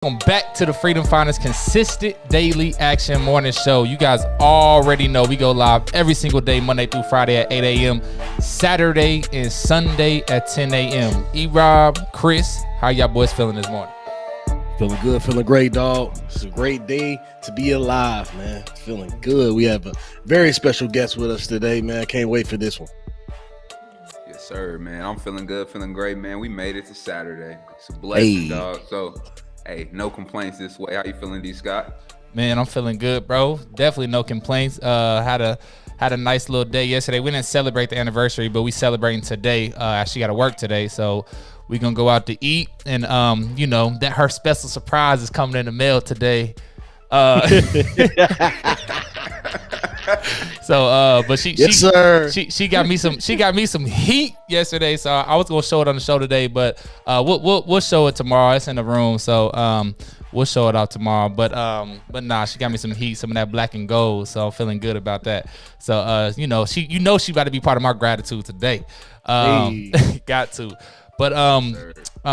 Welcome back to the Freedom Finders Consistent Daily Action Morning Show. You guys already know we go live every single day, Monday through Friday at 8 a.m., Saturday and Sunday at 10 a.m. E-Rob, Chris, how y'all boys feeling this morning? Feeling good, feeling great, dog. It's a great day to be alive, man. Feeling good. We have a very special guest with us today, man. Can't wait for this one. Yes, sir, man. I'm feeling good, feeling great, man. We made it to Saturday. It's a blessing, dog. So, hey, no complaints this way. How you feeling, D. Scott? Man, I'm feeling good, bro. Definitely no complaints. Had a nice little day yesterday. We didn't celebrate the anniversary, but we celebrating today. Actually got to work today, so we gonna go out to eat. And you know that her special surprise is coming in the mail today. But she got me some heat yesterday, so I was gonna show it on the show today, but we'll show it tomorrow. It's in the room, so we'll show it out tomorrow. But nah, she got me some heat, some of that black and gold, so I'm feeling good about that. So she about to be part of my gratitude today. Got to. But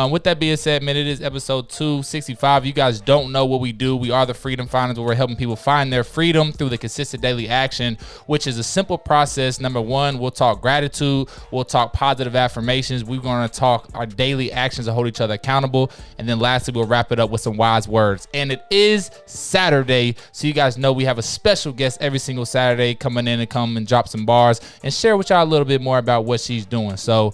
with that being said, man, it is episode 265. You guys don't know what we do. We are the Freedom Finders, where we're helping people find their freedom through the consistent daily action, which is a simple process. Number one, we'll talk gratitude. We'll talk positive affirmations. We're going to talk our daily actions to hold each other accountable. And then lastly, we'll wrap it up with some wise words. And it is Saturday, so you guys know we have a special guest every single Saturday coming in and come and drop some bars and share with y'all a little bit more about what she's doing. So,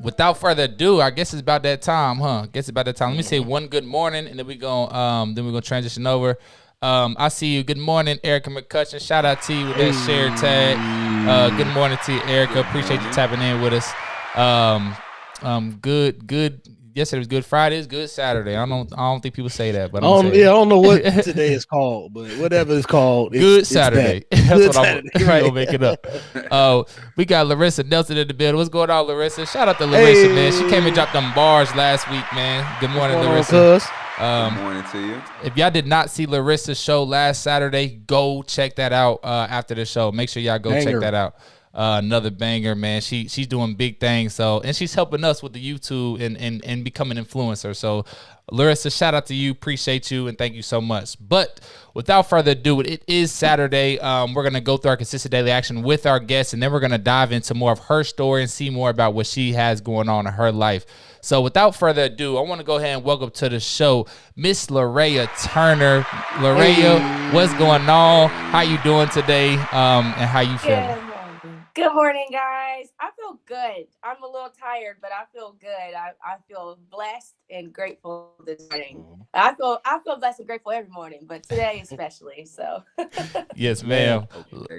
without further ado, I guess it's about that time, huh? Let me say one good morning, and then we're gonna transition over. I see you. Good morning, Erica McCutcheon. Shout out to you with that share tag. Good morning to you, Erica. Appreciate you tapping in with us. Good. Yesterday was Good Friday. It's Good Saturday. I don't think people say that, but I don't know what today is called, but whatever it's called, Good Saturday. That's Good what Saturday, I'm gonna make it up. We got Larissa Nelson in the building. What's going on, Larissa? Shout out to Larissa, man. She came and dropped them bars last week, man. Good morning, Larissa. Good morning to you. If y'all did not see Larissa's show last Saturday, go check that out after the show. Make sure y'all go check that out. Another banger, man. She's doing big things, and she's helping us with the YouTube and becoming an influencer. So Larissa, shout out to you, appreciate you, and thank you so much. But without further ado, it is Saturday. We're gonna go through our consistent daily action with our guests, and then we're gonna dive into more of her story and see more about what she has going on in her life. So without further ado, I want to go ahead and welcome to the show Miss Larea Turner. Larea, what's going on? How you doing today? And how you feeling? Good morning, guys. I feel good. I'm a little tired, but I feel good. I feel blessed and grateful this morning. I feel blessed and grateful every morning, but today especially. So yes, ma'am.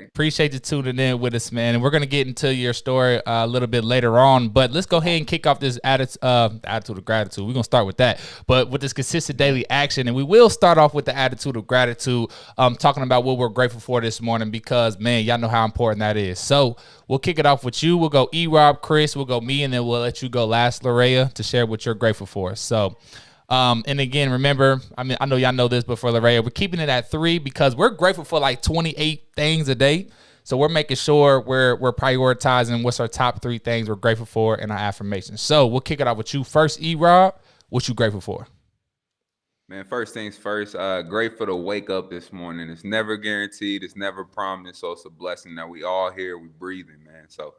Appreciate you tuning in with us, man. And we're gonna get into your story a little bit later on, but let's go ahead and kick off this attitude of gratitude. We're gonna start with that, but with this consistent daily action, and we will start off with the attitude of gratitude. Talking about what we're grateful for this morning, because man, y'all know how important that is. So we'll kick it off with you. We'll go E-Rob, Chris, we'll go me, and then we'll let you go last, Larea, to share what you're grateful for. So, and again, remember, I know y'all know this, but for Larea, we're keeping it at 3 because we're grateful for like 28 things a day. So we're making sure we're prioritizing what's our top 3 things we're grateful for in our affirmations. So we'll kick it off with you first, E-Rob. What you grateful for? Man, first things first, grateful to wake up this morning. It's never guaranteed. It's never promised. So it's a blessing that we all here, we breathing, man. So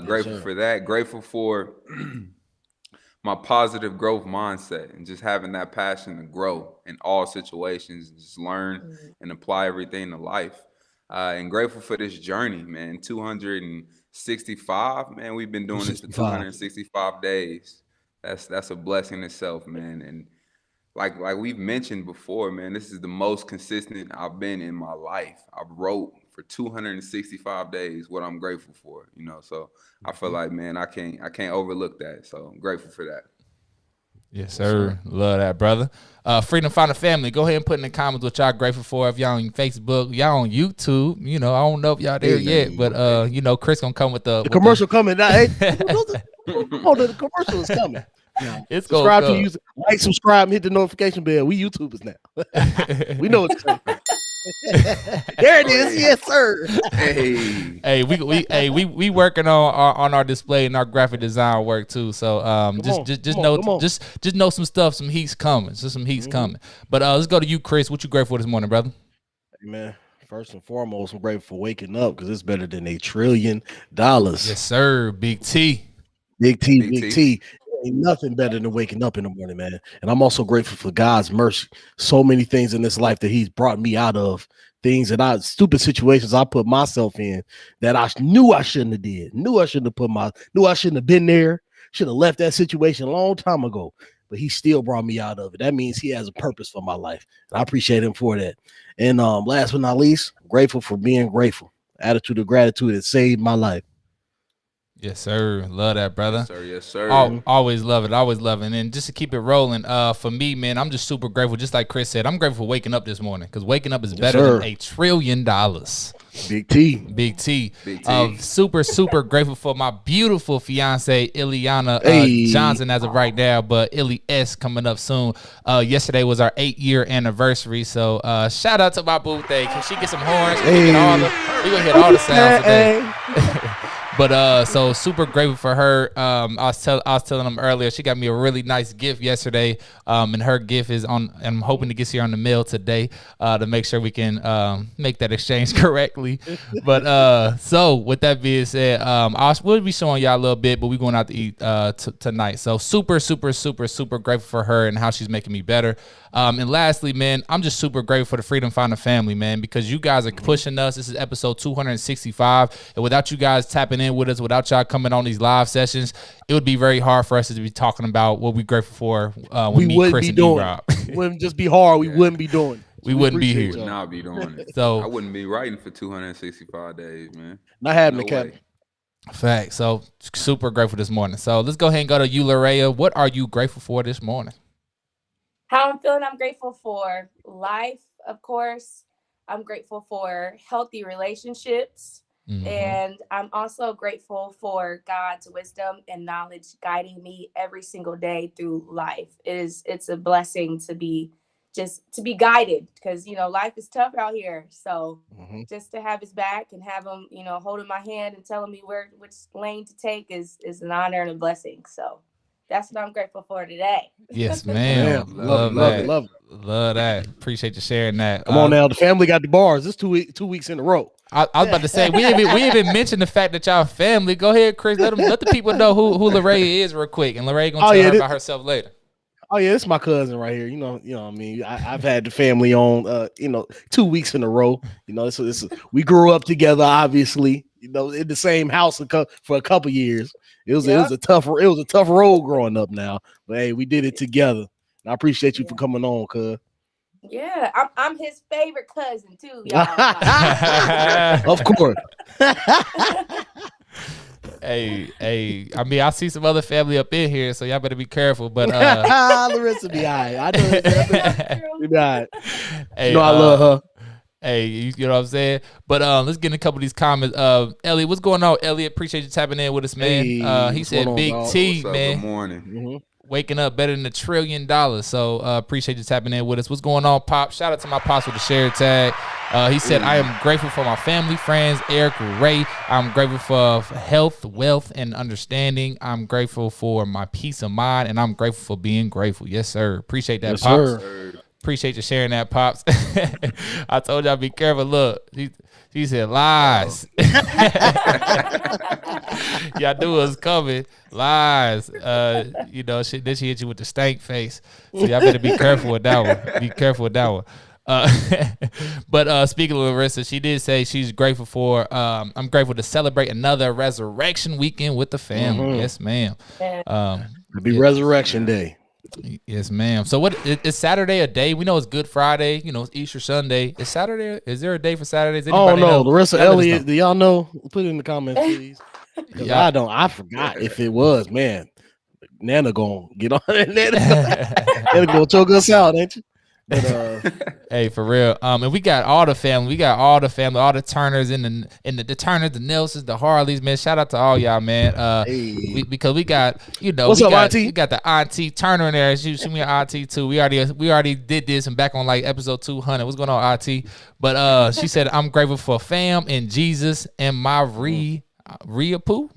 grateful for that. Grateful for my positive growth mindset and just having that passion to grow in all situations and just learn and apply everything to life. And grateful for this journey, man. 265, man. We've been doing this for 265 days. That's a blessing itself, man. And like we've mentioned before, man, this is the most consistent I've been in my life. I wrote for 265 days what I'm grateful for, so I feel like, man, I can't overlook that. So I'm grateful for that. Yes, sir. Love that, brother. Freedom Finder family, go ahead and put in the comments what y'all grateful for. If y'all on Facebook, y'all on YouTube, I don't know if y'all there yet, but Chris gonna come with the commercial coming. Hey, the commercial is coming. It's subscribe to you, like, subscribe, and hit the notification bell. We YouTubers now. We know it's coming. There it is. Yes, sir. Hey, we working on our display and our graphic design work too. So just know some stuff, some heat's coming. So some heat's coming. But let's go to you, Chris. What you grateful for this morning, brother? Hey, man, first and foremost, I'm grateful for waking up because it's better than $1 trillion. Yes, sir. Big T. Big T. Ain't nothing better than waking up in the morning, man. And I'm also grateful for God's mercy. So many things in this life that He's brought me out of, things that stupid situations I put myself in that I knew I shouldn't have did. Knew I shouldn't have been there. Should have left that situation a long time ago. But He still brought me out of it. That means He has a purpose for my life. And I appreciate Him for that. And last but not least, I'm grateful for being grateful. Attitude of gratitude that saved my life. Yes, sir. Love that, brother. Yes, sir. Always love it. Always love it. And just to keep it rolling, for me, man, I'm just super grateful. Just like Chris said, I'm grateful for waking up this morning because waking up is better than $1 trillion. Big T. Big T. Super grateful for my beautiful fiance, Ileana Johnson, as of right now, but Illy S coming up soon. Yesterday was our 8-year anniversary. So shout out to my boo thing. Can she get some horns? We gonna hit all the sounds today. But so super grateful for her. I was telling them earlier, she got me a really nice gift yesterday. And her gift is on, and I'm hoping to get here on the mail today to make sure we can make that exchange correctly. But so with that being said, we'll be showing y'all a little bit, but we're going out to eat tonight. So super grateful for her and how she's making me better. And lastly, man, I'm just super grateful for the Freedom Finder family, man, because you guys are pushing us. This is episode 265. And without you guys tapping in with us, without y'all coming on these live sessions, it would be very hard for us to be talking about what we're grateful for when me, Chris, and D-Rob. It wouldn't just be hard. We wouldn't be doing it. We wouldn't be here. Would not be doing it. So I wouldn't be writing for 265 days, man. Not having Captain. Fact. So super grateful this morning. So let's go ahead and go to you, Larea. What are you grateful for this morning? How I'm feeling, I'm grateful for life, of course. I'm grateful for healthy relationships. Mm-hmm. And I'm also grateful for God's wisdom and knowledge guiding me every single day through life. It's a blessing to be guided because, life is tough out here. So just to have his back and have him, holding my hand and telling me which lane to take is an honor and a blessing. So that's what I'm grateful for today. Yes, ma'am. Love that. Appreciate you sharing that. Come on now. The family got the bars. It's 2 weeks in a row. I was about to say, we even mentioned the fact that y'all family. Go ahead, Chris. Let the people know who Larea is real quick. And Larea going to tell her about herself later. Oh yeah, it's my cousin right here. You know what I mean. I've had the family on, 2 weeks in a row. We grew up together, obviously. In the same house for a couple years. It was a tough road growing up now, but hey, we did it together. And I appreciate you for coming on, cuz. Yeah, I'm his favorite cousin too, y'all. Of course. Hey, I mean, I see some other family up in here, so y'all better be careful. But Larissa be all right. I know be all right. Hey, I love her. Hey, you know what I'm saying? But let's get in a couple of these comments. Elliot, what's going on? Elliot, appreciate you tapping in with us, man. He said, "Big T, man. Good morning. Waking up better than $1 trillion." So appreciate you tapping in with us. What's going on, Pop? Shout out to my pops with the share tag. He said, "I am grateful for my family, friends, Eric, Ray. I'm grateful for health, wealth, and understanding. I'm grateful for my peace of mind, and I'm grateful for being grateful." Yes, sir. Appreciate that, yes, Pops. Sir. Appreciate you sharing that, Pops. I told y'all be careful. Look, he said lies. Y'all knew it was coming. Lies. Then she hit you with the stank face. So y'all better be careful with that one. Be careful with that one. But speaking of Larissa, she did say she's grateful for I'm grateful to celebrate another resurrection weekend with the family. Yes, ma'am. It'll be Resurrection Day. Yes, ma'am. So is Saturday a day? We know it's Good Friday, it's Easter Sunday. Is Saturday, is there a day for Saturdays? Anybody know? Larissa, Elliot, do y'all know? Put it in the comments, please. Because I forgot if it was, man. Nana gonna get on. Nana gonna choke us out, ain't you? But hey, for real. And we got all the family. We got all the family, all the Turners and the Turners, the Nelsons, the Harleys, man. Shout out to all y'all, man. Because we got, What's up, Auntie? We got the Auntie Turner in there. She me an Auntie too. We already did this and back on like episode 200. What's going on, Auntie? But she said, I'm grateful for fam and Jesus and my Rhea Poo.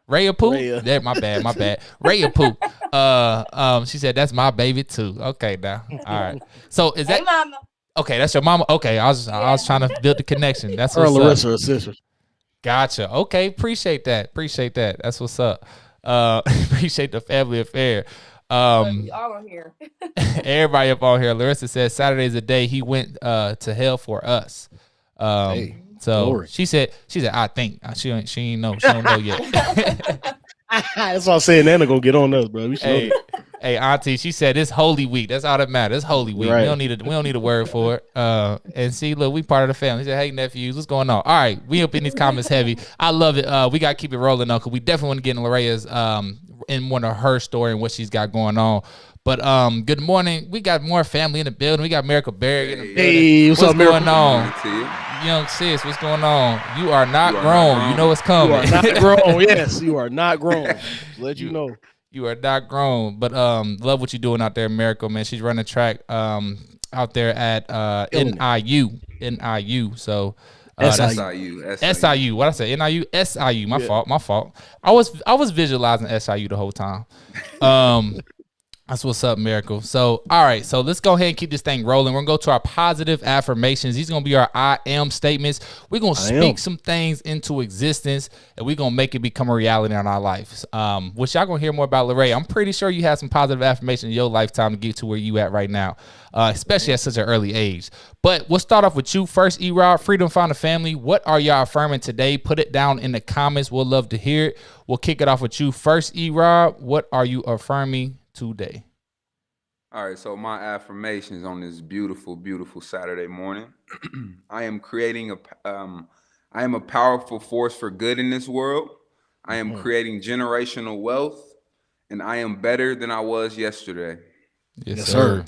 Raya Poo? That my bad. Raya Poo. She said that's my baby too. Okay, now. All right. So is that mama? Okay, that's your mama. Okay, I was trying to build the connection. That's her what's Larissa, up. her sister. Gotcha. Okay, appreciate that. That's what's up. Appreciate the family affair. All on here. Everybody up on here. Larissa says Saturday's a day he went to hell for us. So glory. she said, I think she ain't know. She don't know yet. That's what I'm saying. Nana gonna get on us, bro. We should Hey, Auntie, she said it's Holy Week. That's all that matters. It's Holy Week. Right. We don't need a word for it. And see, look, we part of the family. She said, hey, nephews, what's going on? All right, we up in these comments heavy. I love it. We got to keep it rolling, though, because we definitely want to get in Lorea's, in one of her story and what she's got going on. But good morning. We got more family in the building. We got Miracle Berry in the building. Hey, what's up, going on? Young sis, what's going on? You are not grown. You know what's coming. You are not grown. Yes, you are not grown. Let you know. You are not grown, but love what you're doing out there, Miracle, man. She's running track out there at NIU. So SIU. What I say? NIU, SIU. My fault. I was visualizing SIU the whole time. That's what's up, Miracle. So, all right. So let's go ahead and keep this thing rolling. We're going to go to our positive affirmations. These are going to be our I am statements. We're going to speak some things into existence, and we're going to make it become a reality in our lives, which y'all going to hear more about. Lorraine, I'm pretty sure you have some positive affirmations in your lifetime to get to where you at right now, especially at such an early age. But we'll start off with you first, E-Rod. Freedom Found a Family. What are y'all affirming today? Put it down in the comments. We'll love to hear it. We'll kick it off with you first, E-Rod. What are you affirming today? All right, so my affirmations on this beautiful, beautiful Saturday morning. I am a powerful force for good in this world. I am creating generational wealth, and I am better than I was yesterday. Yes, sir.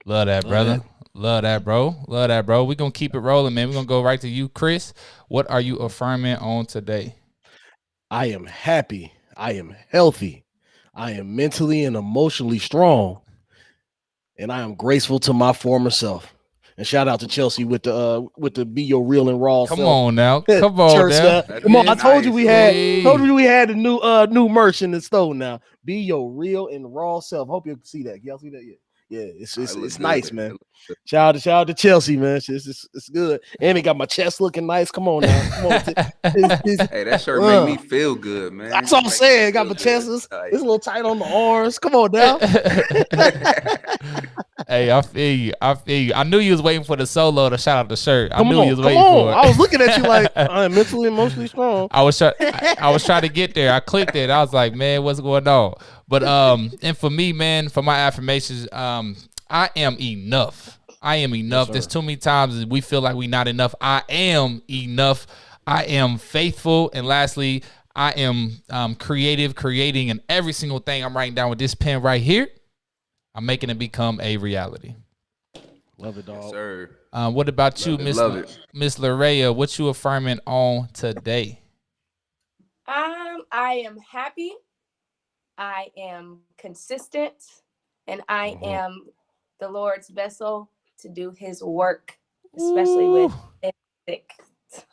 Love that, brother. Love that, bro. We're going to keep it rolling, man. We're going to go right to you, Chris. What are you affirming on today? I am happy. I am healthy. I am mentally and emotionally strong, and I am graceful to my former self. And shout out to Chelsea with the Be Your Real and Raw. Come on now. Come on now. Come on. I told you we had the new merch in the store now. Be Your Real and Raw self. Hope you can see that. Y'all see that yet? Yeah, it's nice, man. Shout out to Chelsea, man. It's good. And it got my chest looking nice. Come on now. Come on. Hey, that shirt make me feel good, man. That's what I'm saying. Got my chest. It's a little tight on the arms. Come on now. Hey, I feel you. I knew you was waiting for the solo to shout out the shirt. I knew you was waiting for it. I was looking at you like I'm mentally, emotionally strong. I was trying to get there. I clicked it. I was like, man, what's going on? But and for me, man, for my affirmations, I am enough. I am enough. Yes, there's too many times we feel like we're not enough. I am enough. I am faithful. And lastly, I am creating, and every single thing I'm writing down with this pen right here, I'm making it become a reality. Love it, dog. Yes, sir. What about you, Miss Larea? What you affirming on today? I am happy. I am consistent, and I am the Lord's vessel to do his work, especially with music.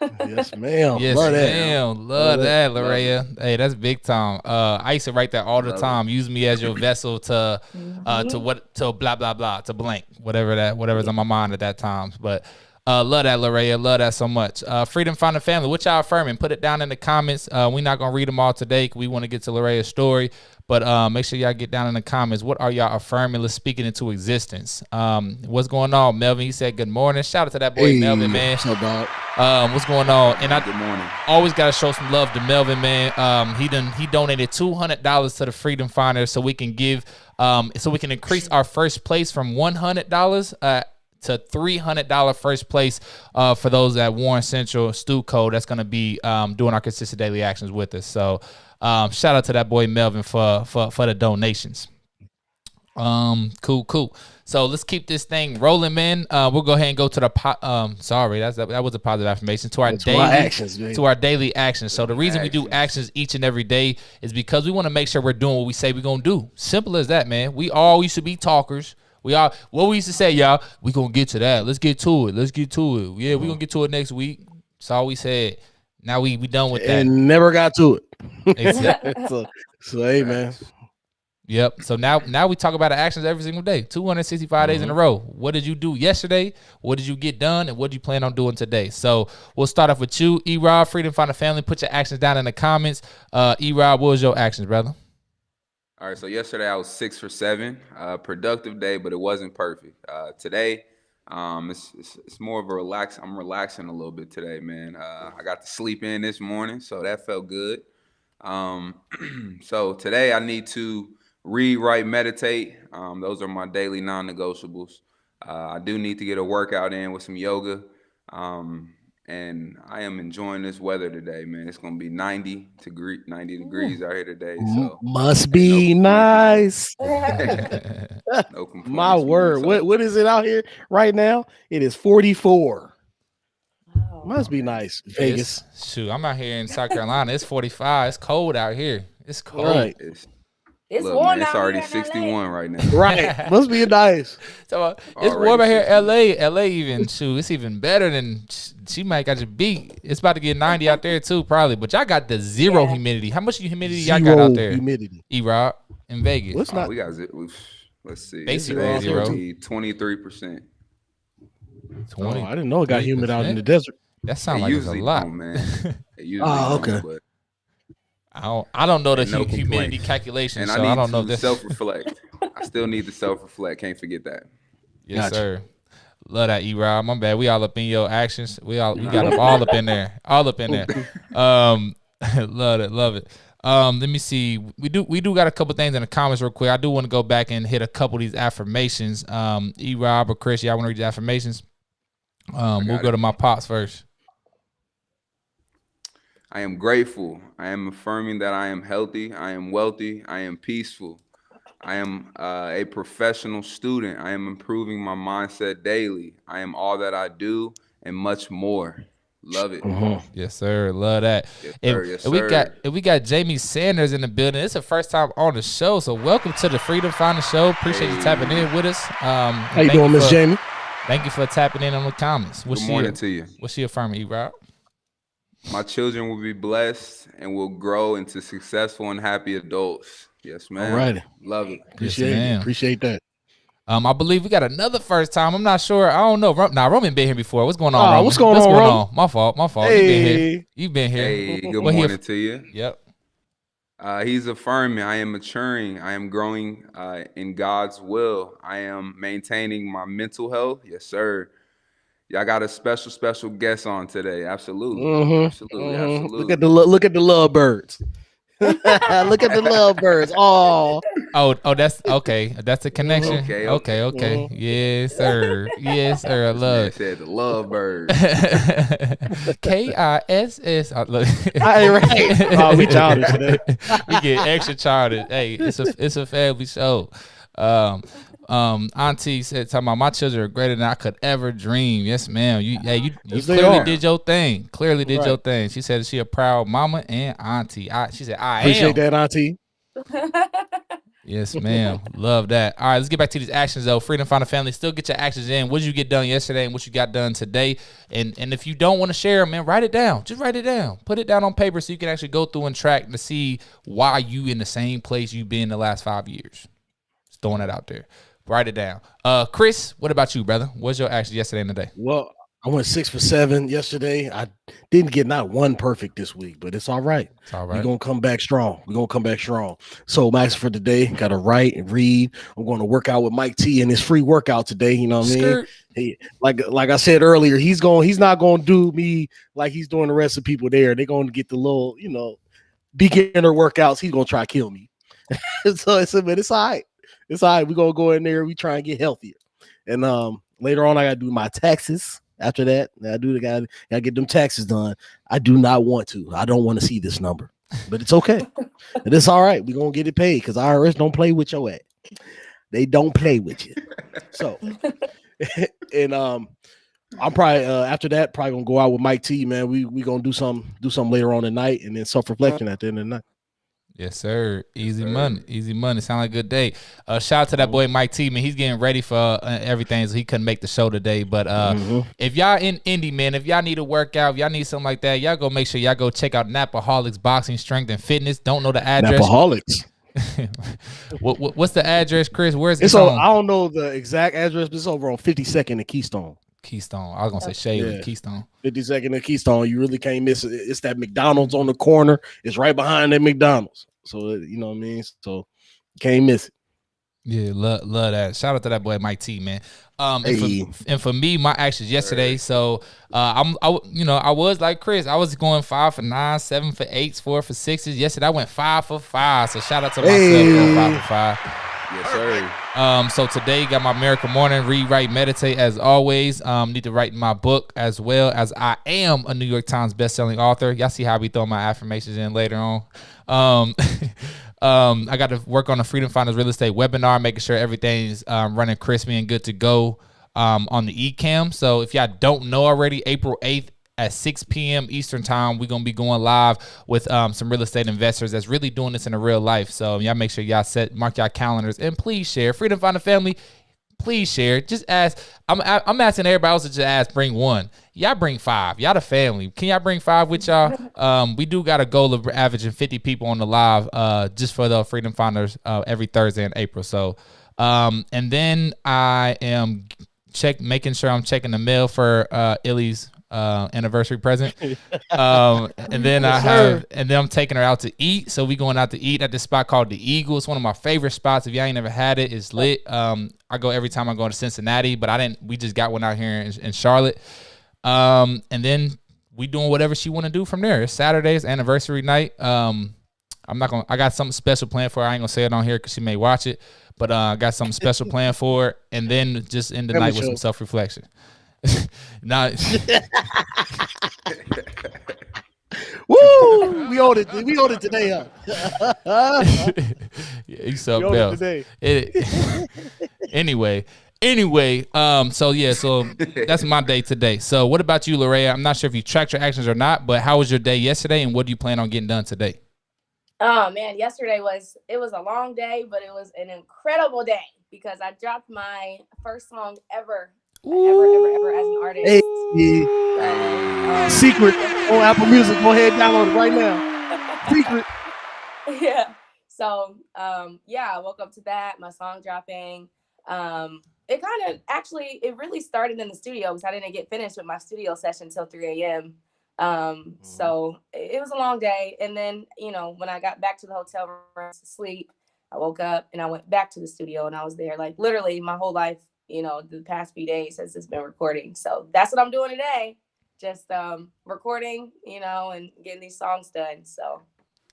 Yes, ma'am. Yes, ma'am. Love that, Larea. Hey, that's big time. I used to write that all the time. Use me as your vessel to blah blah blah, to blank, whatever's on my mind at that time. But love that, Larea. Love that so much. Freedom Found a Family. What y'all affirming? Put it down in the comments. We're not gonna read them all today because we want to get to Lorea's story. But make sure y'all get down in the comments. What are y'all affirming? Let's speak it into existence. What's going on, Melvin? He said good morning. Shout out to that boy, Melvin, man. What's up, dog? What's going on? And good morning. Always got to show some love to Melvin, man. He donated $200 to the Freedom Finder so we can increase our first place from $100 to $300 first place for those at Warren Central Stu Code. That's going to be doing our consistent daily actions with us. So shout out to that boy Melvin for the donations. Cool. So let's keep this thing rolling, man. We'll go ahead and go to the sorry, that was a positive affirmation to our daily actions. So the reason we do actions each and every day is because we want to make sure we're doing what we say we're gonna do. Simple as that, man. We all used to be talkers. What we used to say, y'all, we gonna get to that. Let's get to it. Yeah, we gonna get to it next week. That's all we said. Now we done with that. And never got to it. so hey, man. Yep. So now we talk about the actions every single day, 265 days in a row. What did you do yesterday? What did you get done? And what do you plan on doing today? So we'll start off with you, E-Rob, Freedom Find a Family. Put your actions down in the comments. E-Rob, what was your actions, brother? All right. So yesterday I was 6 for 7. Productive day, but it wasn't perfect. Today, it's more of a relax. I'm relaxing a little bit today, man. I got to sleep in this morning, so that felt good. So today I need to read, write, meditate. Those are my daily non-negotiables. I do need to get a workout in with some yoga. And I am enjoying this weather today, man. It's gonna be 90 degrees out here today. So must be nice. No complaints. My word. So, what is it out here right now? It is 44. Must be nice. Vegas. Shoot, I'm out here in South Carolina. It's 45. It's cold out here. It's cold. Right. It's warm. It's already 61 right now. Right. Must be nice. So it's warm out here in LA even, shoot, it's even better than she might got you beat. It's about to get 90 out there too, probably. But y'all got the zero humidity. How much humidity y'all got out there? Humidity. E-Rob in Vegas. What's not? We got let's see. Basically zero. 23%. 20. I didn't know it got humid out in the desert. That sounds like it's a lot, man. Okay. But I don't know the humidity calculation, and so I don't know this. Self-reflect. I still need to self-reflect. Can't forget that. Yes, sir. Love that, E-Rob. My bad. We all up in your actions. We got them all up in there. All up in there. Love it. Let me see. We do got a couple things in the comments real quick. I do want to go back and hit a couple of these affirmations. E-Rob or Chris, y'all want to read the affirmations? We'll go to my pops first. I am grateful. I am affirming that I am healthy. I am wealthy. I am peaceful. I am a professional student. I am improving my mindset daily. I am all that I do and much more. Love it. Yes, sir. Love that. Yes, sir. We got Jamie Sanders in the building. It's the first time on the show, so welcome to the Freedom Finder Show. Appreciate you tapping in with us. How you doing, Miss Jamie? Thank you for tapping in on the comments. Good morning to you. What's she affirming, E-Rob? My children will be blessed and will grow into successful and happy adults. Yes, man. All right. Love it. Appreciate that. I believe we got another first time. I'm not sure. I don't know. Roman been here before. What's going on, Roman? What's going on? My fault. Hey. You've been here. Hey, good morning to you. Yep. He's affirming, I am maturing. I am growing in God's will. I am maintaining my mental health. Yes, sir. Y'all got a special guest on today. Absolutely. Absolutely. Look at the lovebirds. Look at the lovebirds. Oh, that's okay. That's a connection. Okay. Yes, sir. I love it. Said the lovebirds. KISS. Look. Right. Oh, we childish today. We get extra childish. Hey, it's a family show. Auntie said, talking about my children are greater than I could ever dream. Yes, ma'am. You clearly did your thing. Your thing. She said she a proud mama and auntie. She said, I appreciate that, auntie. Yes, ma'am. Love that. All right, let's get back to these actions though. Freedom Find a Family. Still get your actions in. What did you get done yesterday and what you got done today? And if you don't want to share them, man, write it down. Just write it down. Put it down on paper so you can actually go through and track to see why you in the same place you've been the last 5 years. Just throwing that out there. Write it down. Chris, what about you, brother? What's your action yesterday and today? Well, I went 6 for 7 yesterday. I didn't get not one perfect this week, but it's all right. It's all right. We're going to come back strong. So Max for today, got to write and read. I'm going to work out with Mike T and his free workout today. You know what I mean? Hey, like I said earlier, he's not going to do me like he's doing the rest of people there. They're going to get the little, beginner workouts. He's going to try to kill me. So I said, man, it's all right. It's all right. We're going to go in there. We try and get healthier. And later on, I got to do my taxes. After that, I got to get them taxes done. I do not want to. I don't want to see this number. But it's okay. And it's all right. We're going to get it paid because IRS don't play with your ass. They don't play with you. So, and I'm probably after that probably gonna go out with Mike T, man. We gonna do something later on tonight, and then self-reflection at the end of the night. Yes, sir. Easy money. Sound like a good day. Shout out to that boy Mike T, man. He's getting ready for everything, so he couldn't make the show today. But if y'all in Indy, man, if y'all need a workout, if y'all need something like that, y'all go make sure y'all go check out Napaholics Boxing Strength and Fitness. Don't know the address. Napaholics. What's the address, Chris? Where's it? It's on? I don't know the exact address, but it's over on 52nd and Keystone. I was gonna say Shade Keystone. 52nd and Keystone. You really can't miss it. It's that McDonald's on the corner. It's right behind that McDonald's. So you know what I mean. So you can't miss it. Yeah, love that. Shout out to that boy Mike T, man. And for me, my actions yesterday. So I was like Chris. I was going 5 for 9, 7 for 8, 4 for 6s. Yesterday I went 5 for 5. So shout out to myself going 5 for 5. Yes, sir. So today got my Miracle Morning, read, write, meditate as always. Need to write my book as well, as I am a New York Times bestselling author. Y'all see how we throw my affirmations in later on. I got to work on the Freedom Finders real estate webinar, making sure everything's running crispy and good to go on the eCam. So if y'all don't know already, April 8th at 6 p.m. Eastern time, we're going to be going live with some real estate investors that's really doing this in a real life. So y'all make sure y'all mark y'all calendars, and please share. Freedom Finder family, please share. Just ask. I'm asking everybody else to just ask, bring one. Y'all bring 5. Y'all the family. Can y'all bring 5 with y'all? We do got a goal of averaging 50 people on the live just for the Freedom Finders every Thursday in April. So, and then I am making sure I'm checking the mail for Illy's anniversary present. And then I'm taking her out to eat. So we going out to eat at this spot called The Eagle. It's one of my favorite spots. If y'all ain't never had it, it's lit. I go every time I go to Cincinnati, but we just got one out here in Charlotte. And then we doing whatever she want to do from there. It's Saturday's anniversary night. I got something special planned for her. I ain't gonna say it on here because she may watch it, but I got something special planned for her. And then just end the night with some self-reflection. Now, woo! We owned it today, huh? Yeah, you something else. Anyway, so that's my day today. So what about you, Larea? I'm not sure if you tracked your actions or not, but how was your day yesterday, and what do you plan on getting done today? Oh man, yesterday was a long day, but it was an incredible day because I dropped my first song ever as an artist. Hey. Secret on Apple Music. Go ahead and download it right now. Secret. Yeah. So I woke up to that, my song dropping. It it really started in the studio because I didn't get finished with my studio session till 3 a.m. So it was a long day. And then, when I got back to the hotel room to sleep, I woke up and I went back to the studio and I was there like literally my whole life, the past few days has just been recording. So that's what I'm doing today. Just recording, and getting these songs done. So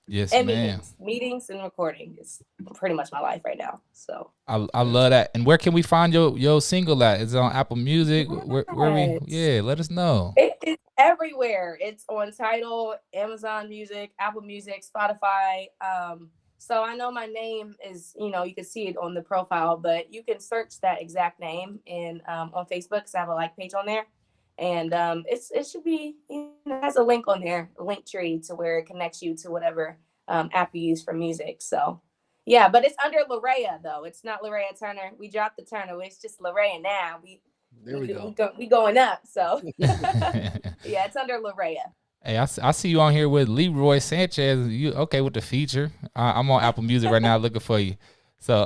yes, and ma'am. Meetings and recording is pretty much my life right now. So I love that. And where can we find your single at? Is it on Apple Music? Where let us know. It's everywhere. It's on Tidal, Amazon Music, Apple Music, Spotify. So I know my name is, you can see it on the profile, but you can search that exact name on Facebook because I have a like page on there. And it should be, it has a link on there, a link tree to where it connects you to whatever app you use for music. So, yeah, but it's under Larea, though. It's not Larea Turner. We dropped the Turner. It's just Larea now. We going up. So, yeah, it's under Larea. Hey, I see you on here with Leroy Sanchez. You okay with the feature? I'm on Apple Music right now looking for you. So,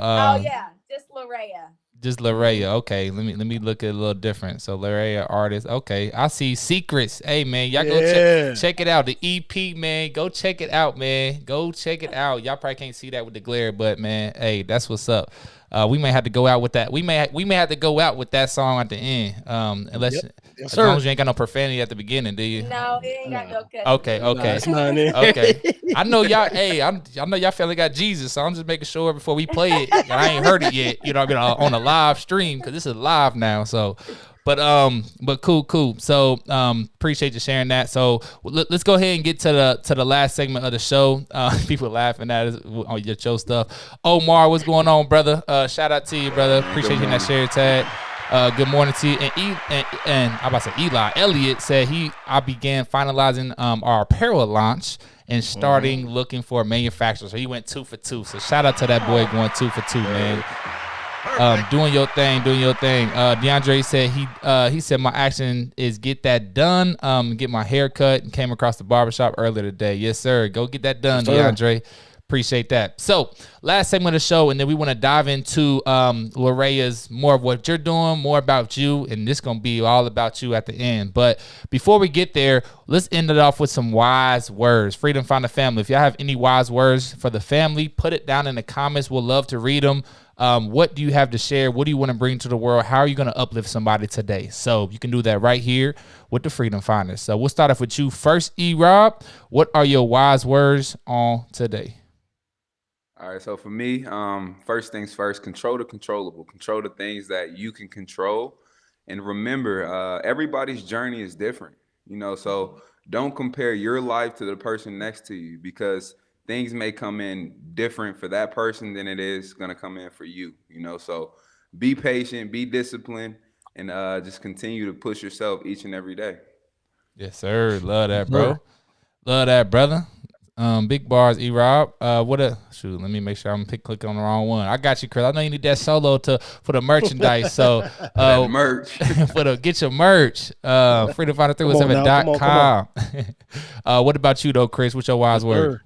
just Larea. Just Larea. Okay, let me look at it a little different. So Larea artist. Okay, I see Secrets. Hey man, y'all go check it out. The EP, man, go check it out, man. Go check it out. Y'all probably can't see that with the glare, but man, hey, that's what's up. We may have to go out with that. We may have to go out with that song at the end. Unless as long as you ain't got no profanity at the beginning, do you? No, it ain't got no cussing. Okay. Okay. I know y'all. Hey, I know y'all family got Jesus, so I'm just making sure before we play it. I ain't heard it yet. On a live stream because this is live now. So, but cool. So appreciate you sharing that. So let's go ahead and get to the last segment of the show. People laughing at us on your show stuff. Omar, what's going on, brother? Shout out to you, brother. Appreciate you in that share tag. Good morning to you. And I'm about to say Eli Elliott said I began finalizing our apparel launch and starting looking for a manufacturer. So he went 2 for 2. So shout out to that boy going 2 for 2, man. Doing your thing. DeAndre said he said my action is get that done. Get my hair cut and came across the barbershop earlier today. Yes, sir. Go get that done, DeAndre. Appreciate that. So last segment of the show, and then we want to dive into Larea's more of what you're doing, more about you, and this gonna be all about you at the end. But before we get there, let's end it off with some wise words. Freedom Finder family, if y'all have any wise words for the family, put it down in the comments. We'll love to read them. What do you have to share? What do you want to bring to the world? How are you going to uplift somebody today? So you can do that right here with the Freedom Finders. So we'll start off with you first, E-Rob. What are your wise words on today? All right, so for me, first things first, control the controllable. Control the things that you can control. And remember, everybody's journey is different, so don't compare your life to the person next to you, because things may come in different for that person than it is going to come in for you, so be patient, be disciplined, and just continue to push yourself each and every day. Yes, sir. Love that, bro. Love that, brother. Big bars, E-Rob. Let me make sure I'm clicking on the wrong one. I got you, Chris. I know you need that solo for the merchandise. So merch. Get your merch. freedomfinder317.com. What about you though, Chris? What's your wise word?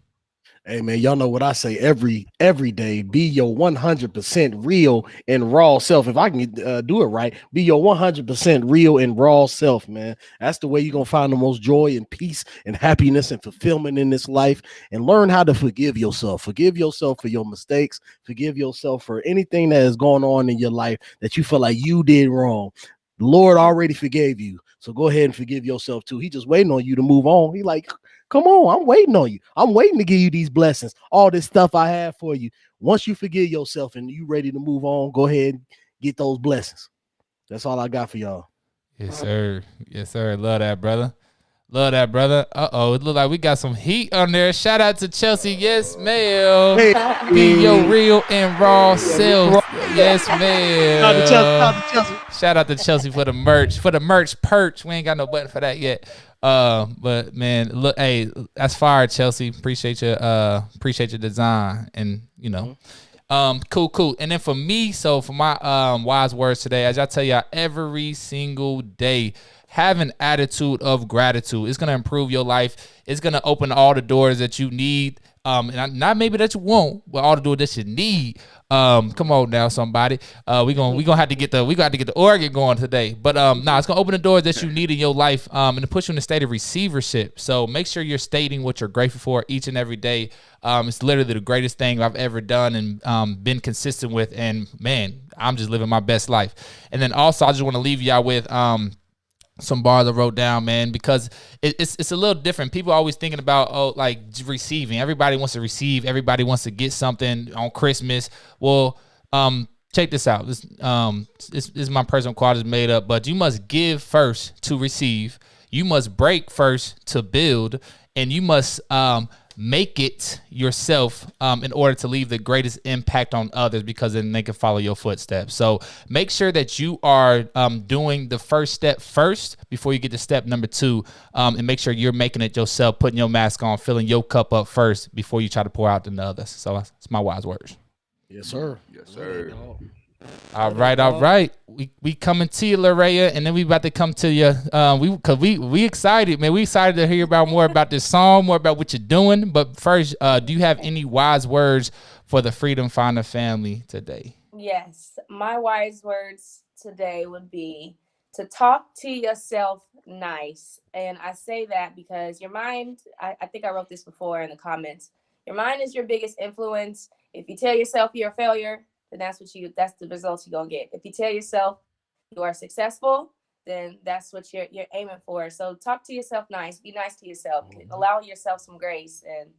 Hey man, y'all know what I say every day. Be your 100% real and raw self. If I can do it right, be your 100% real and raw self, man. That's the way you're gonna find the most joy and peace and happiness and fulfillment in this life. And learn how to forgive yourself. Forgive yourself for your mistakes. Forgive yourself for anything that is going on in your life that you feel like you did wrong. The Lord already forgave you, so go ahead and forgive yourself too. He just waiting on you to move on. He like, come on, I'm waiting on you. I'm waiting to give you these blessings, all this stuff I have for you. Once you forgive yourself and you ready to move on, go ahead and get those blessings. That's all I got for y'all. Yes, sir. Yes, sir. Love that, brother. Love that, brother. Uh-oh, it look like we got some heat on there. Shout out to Chelsea. Yes, ma'am. Hey. Be your real and raw self. Yes, ma'am. Shout out to Chelsea for the merch. For the merch perch. We ain't got no button for that yet. But man, look, hey, that's fire, Chelsea. Appreciate your design, and cool. And then for me, so for my wise words today, as I tell y'all every single day, have an attitude of gratitude. It's gonna improve your life. It's gonna open all the doors that you need. And not maybe that you won't, but all the doors that you need. Come on now, somebody. We gonna have to get the organ going today. But it's gonna open the doors that you need in your life, and to put you in a state of receivership. So make sure you're stating what you're grateful for each and every day. It's literally the greatest thing I've ever done and been consistent with. And man, I'm just living my best life. And then also, I just want to leave y'all with some bars I wrote down, man, because it's a little different. People are always thinking about receiving. Everybody wants to receive. Everybody wants to get something on Christmas. Well, check this out. This is my personal quote is made up, but you must give first to receive. You must break first to build, and you must make it yourself in order to leave the greatest impact on others, because then they can follow your footsteps. So make sure that you are doing the first step first before you get to step number 2, and make sure you're making it yourself, putting your mask on, filling your cup up first before you try to pour out to others. So that's my wise words. Yes, sir. Yes, sir. All right. We coming to you, Larea, and then we about to come to you. We excited, man. We excited to hear more about this song, more about what you're doing. But first, do you have any wise words for the Freedom Finder family today? Yes, my wise words today would be to talk to yourself nice. And I say that because your mind, I think I wrote this before in the comments. Your mind is your biggest influence. If you tell yourself you're a failure, then that's the results you're gonna get. If you tell yourself you are successful, then that's what you're aiming for. So talk to yourself nice, be nice to yourself, allow yourself some grace, and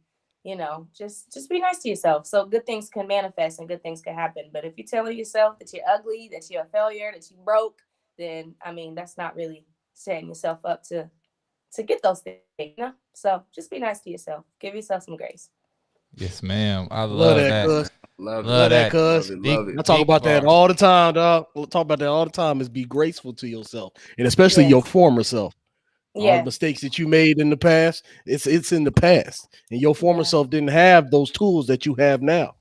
just be nice to yourself. So good things can manifest and good things can happen. But if you're telling yourself that you're ugly, that you're a failure, that you broke, then I mean that's not really setting yourself up to get those things, So just be nice to yourself. Give yourself some grace. Yes, ma'am. I Love love that, that. cuz. Love Love it. that, Love that. Love cuz. it. Big Love it. I talk big about that bars. all the time, dog. We'll talk about that all the time is be graceful to yourself, and especially your Yes. former self. All the Yes. mistakes that you made in the past, it's in the past. And your former Yeah. self didn't have those tools that you have now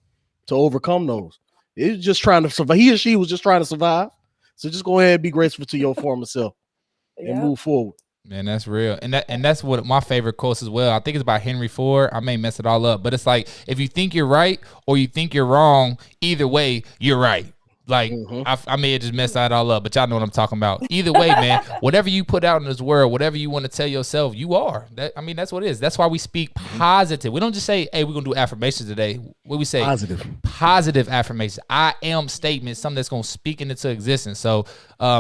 to overcome those. It was just trying to survive. He or she was just trying to survive. So just go ahead and be graceful to your former self and Yeah. move forward. Man, that's real. And that's what my favorite quotes as well. I think it's by Henry Ford. I may mess it all up, but it's like if you think you're right or you think you're wrong, either way, you're right. Like I may have just messed that all up, but y'all know what I'm talking about. Either way, man, whatever you put out in this world, whatever you want to tell yourself, you are. That's what it is. That's why we speak positive. We don't just say, "Hey, we're gonna do affirmations today." What we say, positive affirmations. I am statements, something that's gonna speak into existence. So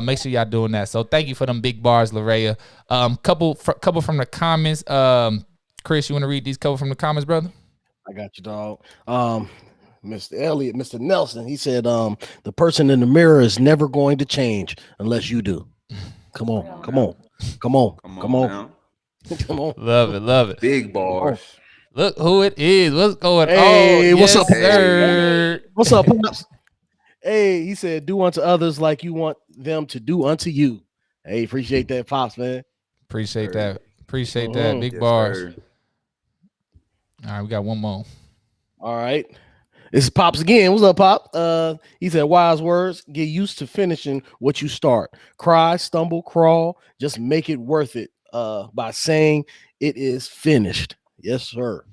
make sure y'all doing that. So thank you for them big bars, Larea. Couple from the comments. Chris, you want to read these couple from the comments, brother? I got you, dog. Mr. Elliott, Mr. Nelson, he said, the person in the mirror is never going to change unless you do. Come on, come on, come on, come on, now. come on. Love it. Big bars. Look who it is. What's going on? Hey, what's Yes, up? sir. What's up, Pops? Hey, he said, do unto others like you want them to do unto you. Hey, appreciate that, Pops, man. Appreciate that. Appreciate that. Mhm. Big Yes, bars. sir. All right, we got one more. All right. This is Pops again. What's up, Pop? He said, wise words, get used to finishing what you start. Cry, stumble, crawl, just make it worth it by saying it is finished. Yes, sir.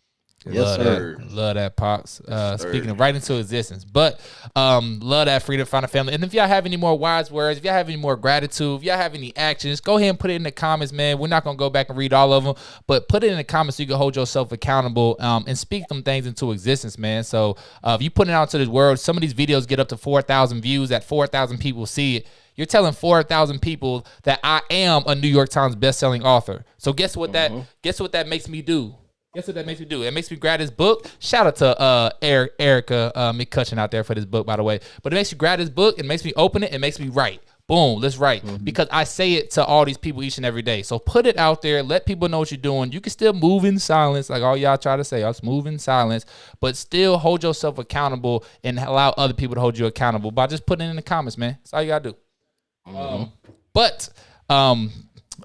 Yes, Love sir. that. Love that, Pops. Yes, Speaking sir. of right into existence. But love that, Freedom Find a Family. And if y'all have any more wise words, if y'all have any more gratitude, if y'all have any actions, go ahead and put it in the comments, man. We're not going to go back and read all of them, but put it in the comments so you can hold yourself accountable and speak them things into existence, man. So if you put it out to this world, some of these videos get up to 4,000 views, that 4,000 people see it. You're telling 4,000 people that I am a New York Times bestselling author. So guess what that makes me do? Guess what that makes me do? It makes me grab this book. Shout out to Erica McCutcheon out there for this book, by the way. But it makes me grab this book. It makes me open it. It makes me write. Boom, let's write. Because I say it to all these people each and every day. So put it out there. Let people know what you're doing. You can still move in silence, like all y'all try to say. Us move in silence, but still hold yourself accountable and allow other people to hold you accountable by just putting it in the comments, man. That's all you gotta do.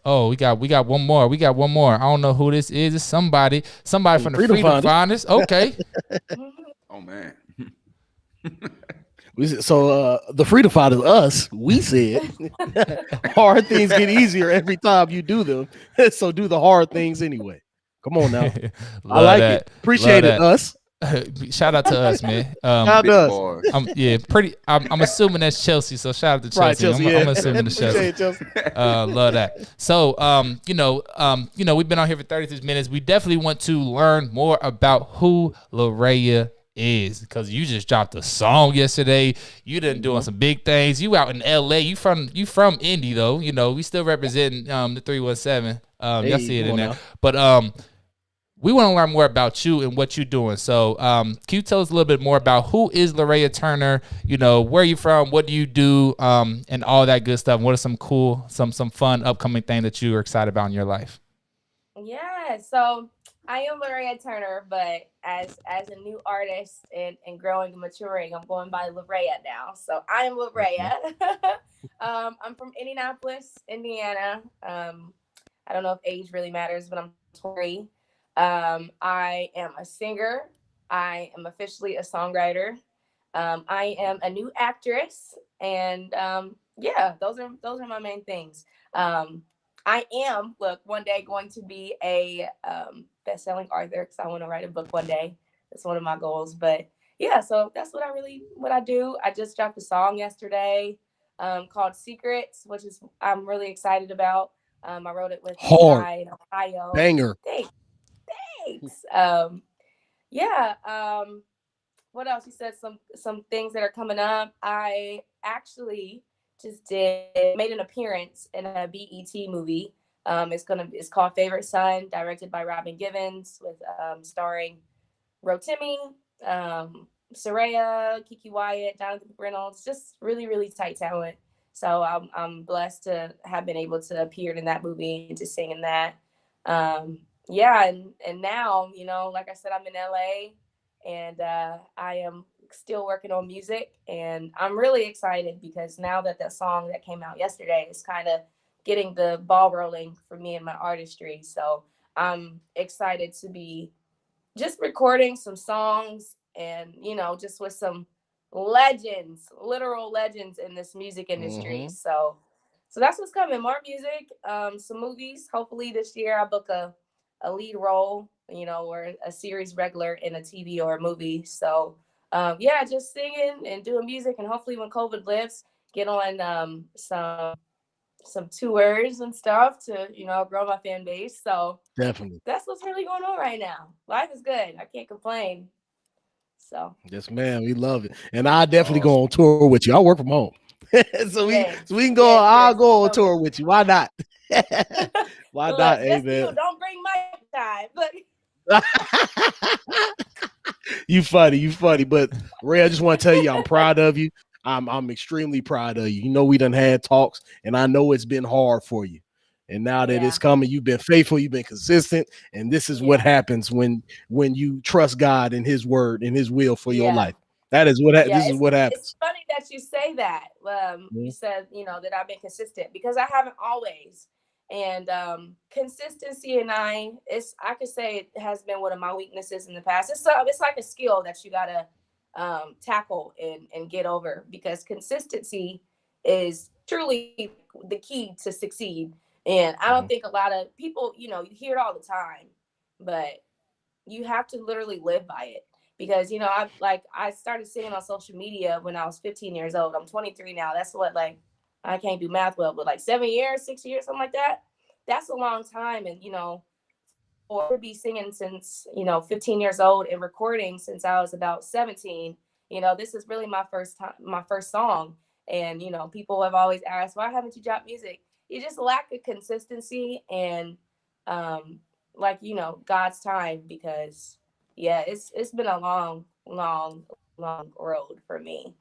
Oh, we got one more. We got one more. I don't know who this is. It's somebody from the Freedom Finders. Okay. Oh man. So the Freedom Fighters, us, we said hard things get easier every time you do them. So do the hard things anyway. Come on now. I like that. it. Appreciate it, us. Shout out to us, man. Shout out to us. I'm assuming that's Chelsea. So shout out to Chelsea. Right, Chelsea, I'm assuming it's Chelsea. Love that. So we've been on here for 36 minutes. We definitely want to learn more about who Larea is, because you just dropped a song yesterday. You done doing some big things. You out in LA. You from Indy though. We still representing the 317. Y'all see it in there. Now. But we want to learn more about you and what you're doing. So can you tell us a little bit more about who is Larea Turner? Where are you from? What do you do? And all that good stuff. What are some cool, some fun upcoming things that you are excited about in your life? Yeah, so I am Larea Turner, but as a new artist and growing and maturing, I'm going by Larea now. So I am Larea. I'm from Indianapolis, Indiana. I don't know if age really matters, but I'm 20. I am a singer. I am officially a songwriter. I am a new actress, and those are my main things. I am one day going to be a best-selling author because I want to write a book one day. That's one of my goals. But yeah, so that's what I do. I just dropped a song yesterday called Secrets, which is I'm really excited about. I wrote it with Hard in Ohio. banger. Thanks. What else? You said some things that are coming up. I actually just made an appearance in a BET movie. It's called Favorite Son, directed by Robin Givens, with starring Rotimi, Soraya, Kiki Wyatt, Jonathan Reynolds, just really, really tight talent. So I'm blessed to have been able to appear in that movie and to sing in that. Yeah, and now, you know, like I said, I'm in LA, and I am still working on music, and I'm really excited because now that that song that came out yesterday is kind of getting the ball rolling for me and my artistry. So I'm excited to be just recording some songs, and you know, just with some legends, literal legends in this music industry. So that's what's coming. More music, some movies. Hopefully this year I book a lead role, you know, or a series regular in a TV or a movie. So yeah, just singing and doing music, and hopefully when COVID lifts, get on some tours and stuff to, you know, grow my fan base. So Definitely. that's what's really going on right now. Life is good. I can't complain. So Yes, man. We love it. And I definitely go on tour with you. I work from home. yes, so we can go, yes, I'll yes. I go on love tour with you. Why not? Why not? Look, Hey just you. man. Don't bring my time. But You funny. But Ray, I just want to tell you, I'm proud of you. I'm extremely proud of you. You know, we done had talks, and I know it's been hard for you. And now that yeah, it's coming, you've been faithful, you've been consistent, and this is what yeah, happens when you trust God and His word and His will for your yeah. life. That is what Yeah, this is what it's happens. funny that you say that. You Mhm. said, you know, that I've been consistent because I haven't always. And consistency, and I could say it has been one of my weaknesses in the past. It's like a skill that you gotta tackle and get over, because consistency is truly the key to succeed. And I don't Mhm. think a lot of people, you know, you hear it all the time, but you have to literally live by it, because you know, I started singing on social media when I was 15 years old. I'm 23 now. That's what, like, I can't do math well, but like 7 years, 6 years, something like that. That's a long time. And you know, or to be singing since, you know, 15 years old and recording since I was about 17, you know, this is really my first time, my first song. And you know, people have always asked, why haven't you dropped music? You just lack of consistency and um like, you know, God's time, because yeah, it's been a long road for me.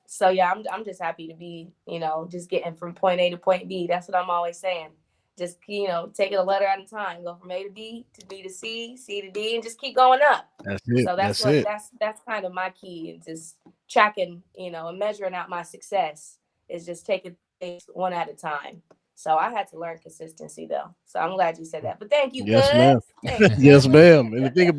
So yeah, I'm just happy to be, you know, just getting from point A to point B. That's what I'm always saying. Just, you know, take it a letter at a time. Go from A to B to B to C, C to D, and just keep going up. That's it. So That's it. that's kind of my key, and just tracking, you know, and measuring out my success is just taking things one at a time. So I had to learn consistency though. So I'm glad you said that. But thank you, Yes, cuz. ma'am. Thank Yes, you. ma'am. And the thing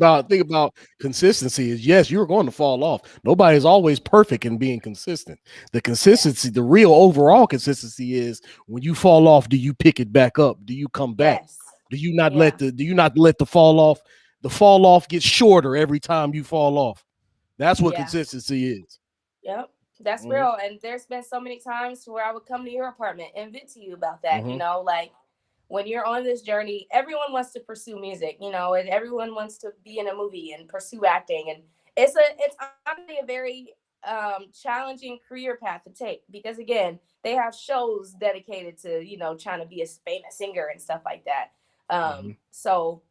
about consistency is, yes, you're going to fall off. Nobody's always perfect in being consistent. The Yeah. consistency, the real overall consistency is when you fall off, do you pick it back up? Do you come back? Yes. Yeah. Do you not let the fall off get shorter every time you fall off? That's what Yeah. consistency is. Yep, that's Hmm. real. And there's been so many times where I would come to your apartment and vent to you about that. You Hmm. know, like when you're on this journey, everyone wants to pursue music, you know, and everyone wants to be in a movie and pursue acting. And it's honestly a very challenging career path to take, because again, they have shows dedicated to, you know, trying to be a famous singer and stuff like that. Hmm. So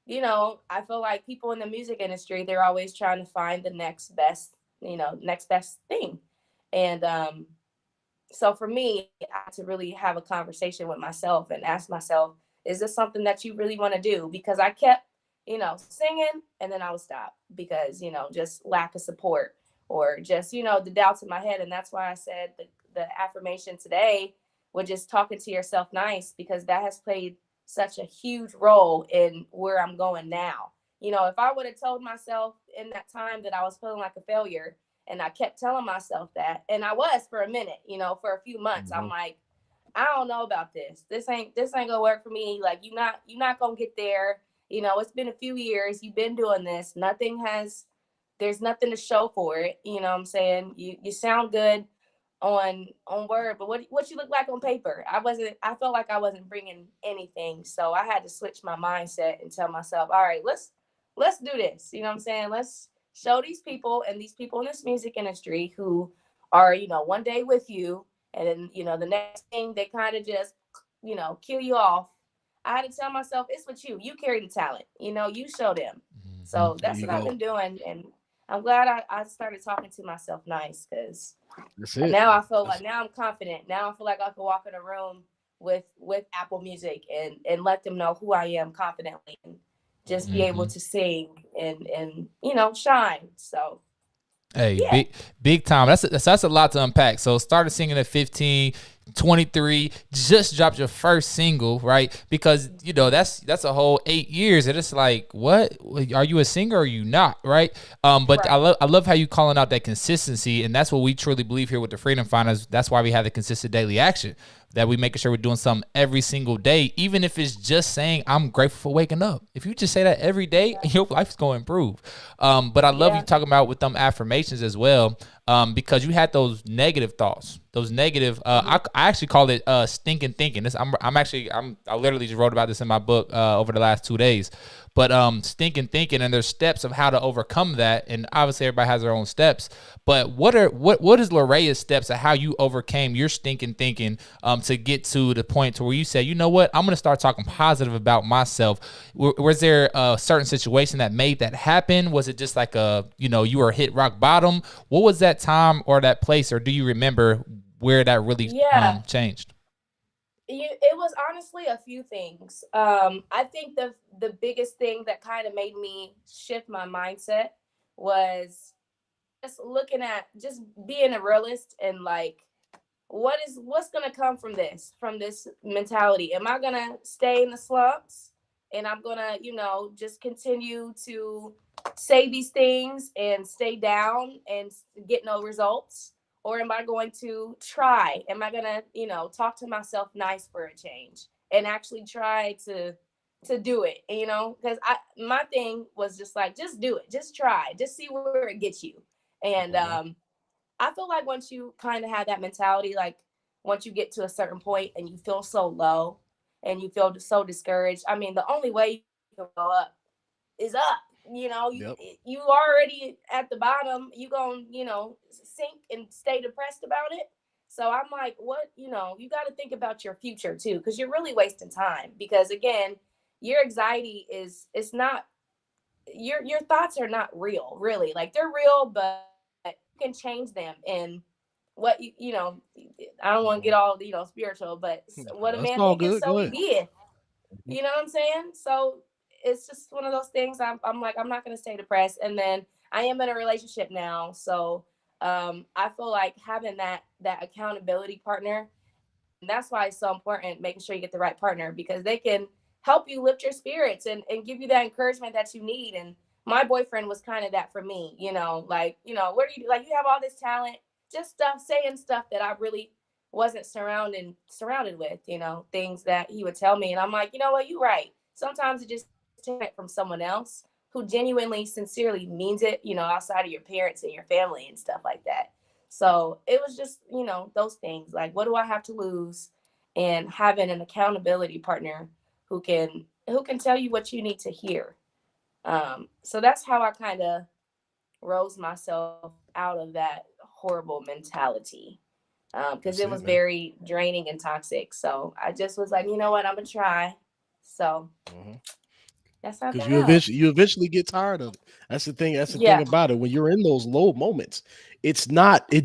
you know, I feel like people in the music industry, they're always trying to find the next best, you know, next best thing. And so for me, I had to really have a conversation with myself and ask myself, is this something that you really want to do? Because I kept, you know, singing, and then I would stop because, you know, just lack of support, or just, you know, the doubts in my head. And that's why I said the affirmation today, with just talking to yourself nice, because that has played such a huge role in where I'm going now. You know, if I would have told myself in that time that I was feeling like a failure, and I kept telling myself that, and I was for a minute, you know, for a few months. I'm Hmm. like, I don't know about this. This ain't gonna work for me. Like, you're not gonna get there. You know, it's been a few years. You've been doing this. There's nothing to show for it. You know what I'm saying? You sound good on word, but what you look like on paper. I felt like I wasn't bringing anything. So I had to switch my mindset and tell myself, all right, let's do this. You know what I'm saying? Let's show these people, and these people in this music industry who are, you know, one day with you, and then, you know, the next thing they kind of just, you know, kill you off. I had to tell myself, it's with you. You carry the talent. You know, you show them. Mhm. So There that's you what I've go. been doing. And I'm glad I started talking to myself nice, because That's it. Now I feel like now I'm confident. Now I feel like I can walk in a room with Apple Music and let them know who I am confidently and just be able to sing and shine. So Hey, yeah. big time. That's a lot to unpack. So started singing at 15, 23, just dropped your first single, right? Because that's a whole 8 years. And it's like, what? Are you a singer or are you not? Right? But Right. I love how you calling out that consistency, and that's what we truly believe here with the Freedom Finders. That's why we have the consistent daily action. That we making sure we're doing something every single day, even if it's just saying I'm grateful for waking up. If you just say that every day, your life's going to improve. But I love you talking about with them affirmations as well, because you had those negative thoughts, those negative. I actually call it stinking thinking. I literally just wrote about this in my book over the last 2 days. But stinking thinking, and there's steps of how to overcome that, and obviously everybody has their own steps. But what is Lorea's steps of how you overcame your stinking thinking to get to the point to where you say, you know what, I'm gonna start talking positive about myself? Was there a certain situation that made that happen? Was it just like you were hit rock bottom? What was that time or that place, or do you remember where that really changed? It was honestly a few things. I think the biggest thing that kind of made me shift my mindset was just looking at just being a realist and like what's gonna come from this mentality. Am I gonna stay in the slumps and I'm gonna just continue to say these things and stay down and get no results, or am I going to try? Am I gonna talk to myself nice for a change and actually try to do it? Because I my thing was just like, just do it, just try, just see where it gets you. And I feel like once you kind of have that mentality, like once you get to a certain point and you feel so low and you feel so discouraged, I mean, the only way you can go up is up. Yep. You already at the bottom, you gonna sink and stay depressed about it. So I'm like, what, you got to think about your future too, because you're really wasting time. Because again, your anxiety it's not your thoughts are not real, really. Like they're real, but you can change them. And what I don't want to get all spiritual, but what a That's man all thinketh, good. so Go he ahead. be. You know what I'm saying? So it's just one of those things. I'm like, I'm not gonna stay depressed. And then I am in a relationship now, so I feel like having that accountability partner, and that's why it's so important making sure you get the right partner, because they can help you lift your spirits and give you that encouragement that you need. And my boyfriend was kind of that for me, like, what are you like, you have all this talent, just saying stuff that I really wasn't surrounded with, things that he would tell me. And I'm like, you know what, you're right. Sometimes it just takes it from someone else who genuinely, sincerely means it, outside of your parents and your family and stuff like that. So it was just, those things like, what do I have to lose? And having an accountability partner who can tell you what you need to hear. So that's how I kind of rose myself out of that horrible mentality, because That's it it, was man. very draining and toxic. So I just was like, you know what, I'm gonna try. So that's how I Because got out. you eventually get tired of it. That's the thing. That's the thing Yeah, about it. When you're in those low moments, it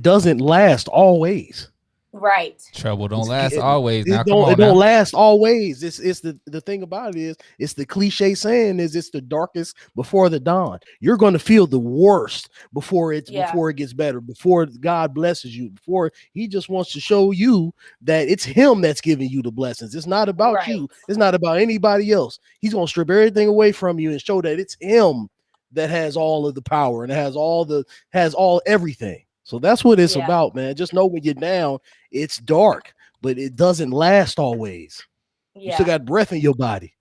doesn't last always. right. Trouble don't It's, last it, always. Now, come it on don't now. last always. It's the thing about it is it's the cliche saying is it's the darkest before the dawn. You're going to feel the worst Yeah, before it gets better, before God blesses you, before He just wants to show you that it's Him that's giving you the blessings. It's not about right. you. It's not about anybody else. He's going to strip everything away from you and show that it's Him that has all of the power and has all everything. So that's what it's Yeah, about, man. Just know when you're down, it's dark, but it doesn't last always. You still yeah. got breath in your body.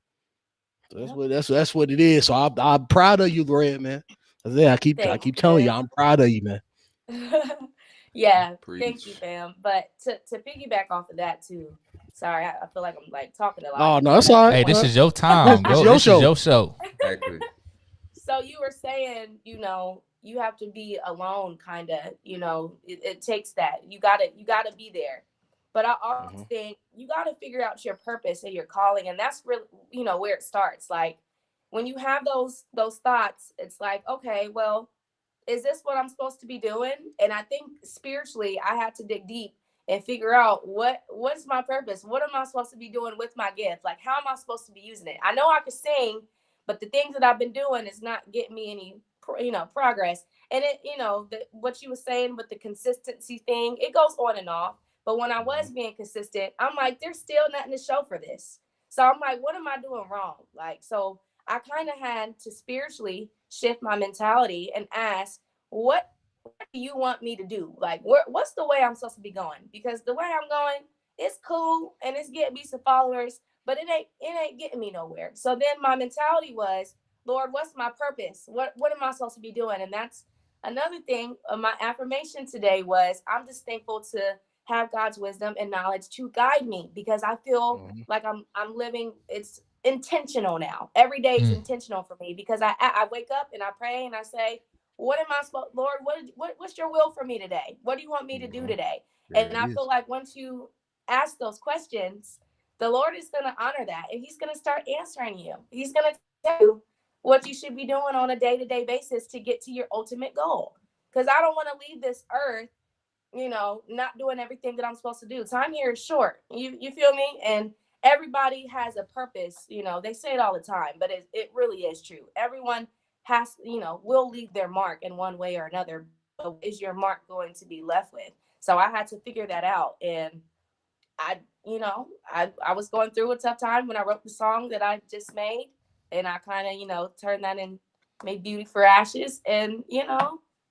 So Yep. that's what it is. So I'm proud of you, Lorraine, man. Yeah, I Thank keep you, telling you, fam. I'm proud of you, man. Yeah, thank you, Preach. fam. But to piggyback off of that too. Sorry, I feel like I'm like talking a lot, Oh no, but it's I all just right. Hey, want this Huh? is your This, time. this Go. your This is show. your show. Exactly. So you were saying, you have to be alone, kind of. It takes that. You gotta be there. But I also Mhm. think you gotta figure out your purpose and your calling, and that's really, where it starts. Like when you have those thoughts, it's like, okay, well, is this what I'm supposed to be doing? And I think spiritually, I had to dig deep and figure out what's my purpose. What am I supposed to be doing with my gift? Like, how am I supposed to be using it? I know I can sing, but the things that I've been doing is not getting me any, progress. And it, what you were saying with the consistency thing, it goes on and off. But when I was being consistent, I'm like, there's still nothing to show for this. So I'm like, what am I doing wrong? Like, so I kind of had to spiritually shift my mentality and ask, what do you want me to do? Like, what's the way I'm supposed to be going? Because the way I'm going, it's cool and it's getting me some followers, but it ain't getting me nowhere. So then my mentality was, Lord, what's my purpose? What am I supposed to be doing? And that's another thing. My affirmation today was, I'm just thankful to have God's wisdom and knowledge to guide me, because I feel like I'm living. It's intentional now. Every day is intentional for me, because I wake up and I pray and I say, what am I supposed, Lord, what's your will for me today? What do you want me to do today? And I feel like once you ask those questions, the Lord is going to honor that, and he's going to start answering you. He's going to tell you what you should be doing on a day-to-day basis to get to your ultimate goal. Because I don't want to leave this earth, not doing everything that I'm supposed to do. Time here is short. You feel me? And everybody has a purpose. They say it all the time, but it really is true. Everyone has, will leave their mark in one way or another. But what is your mark going to be left with? So I had to figure that out. And I was going through a tough time when I wrote the song that I just made. And I kind of, turned that in, made Beauty for Ashes. And,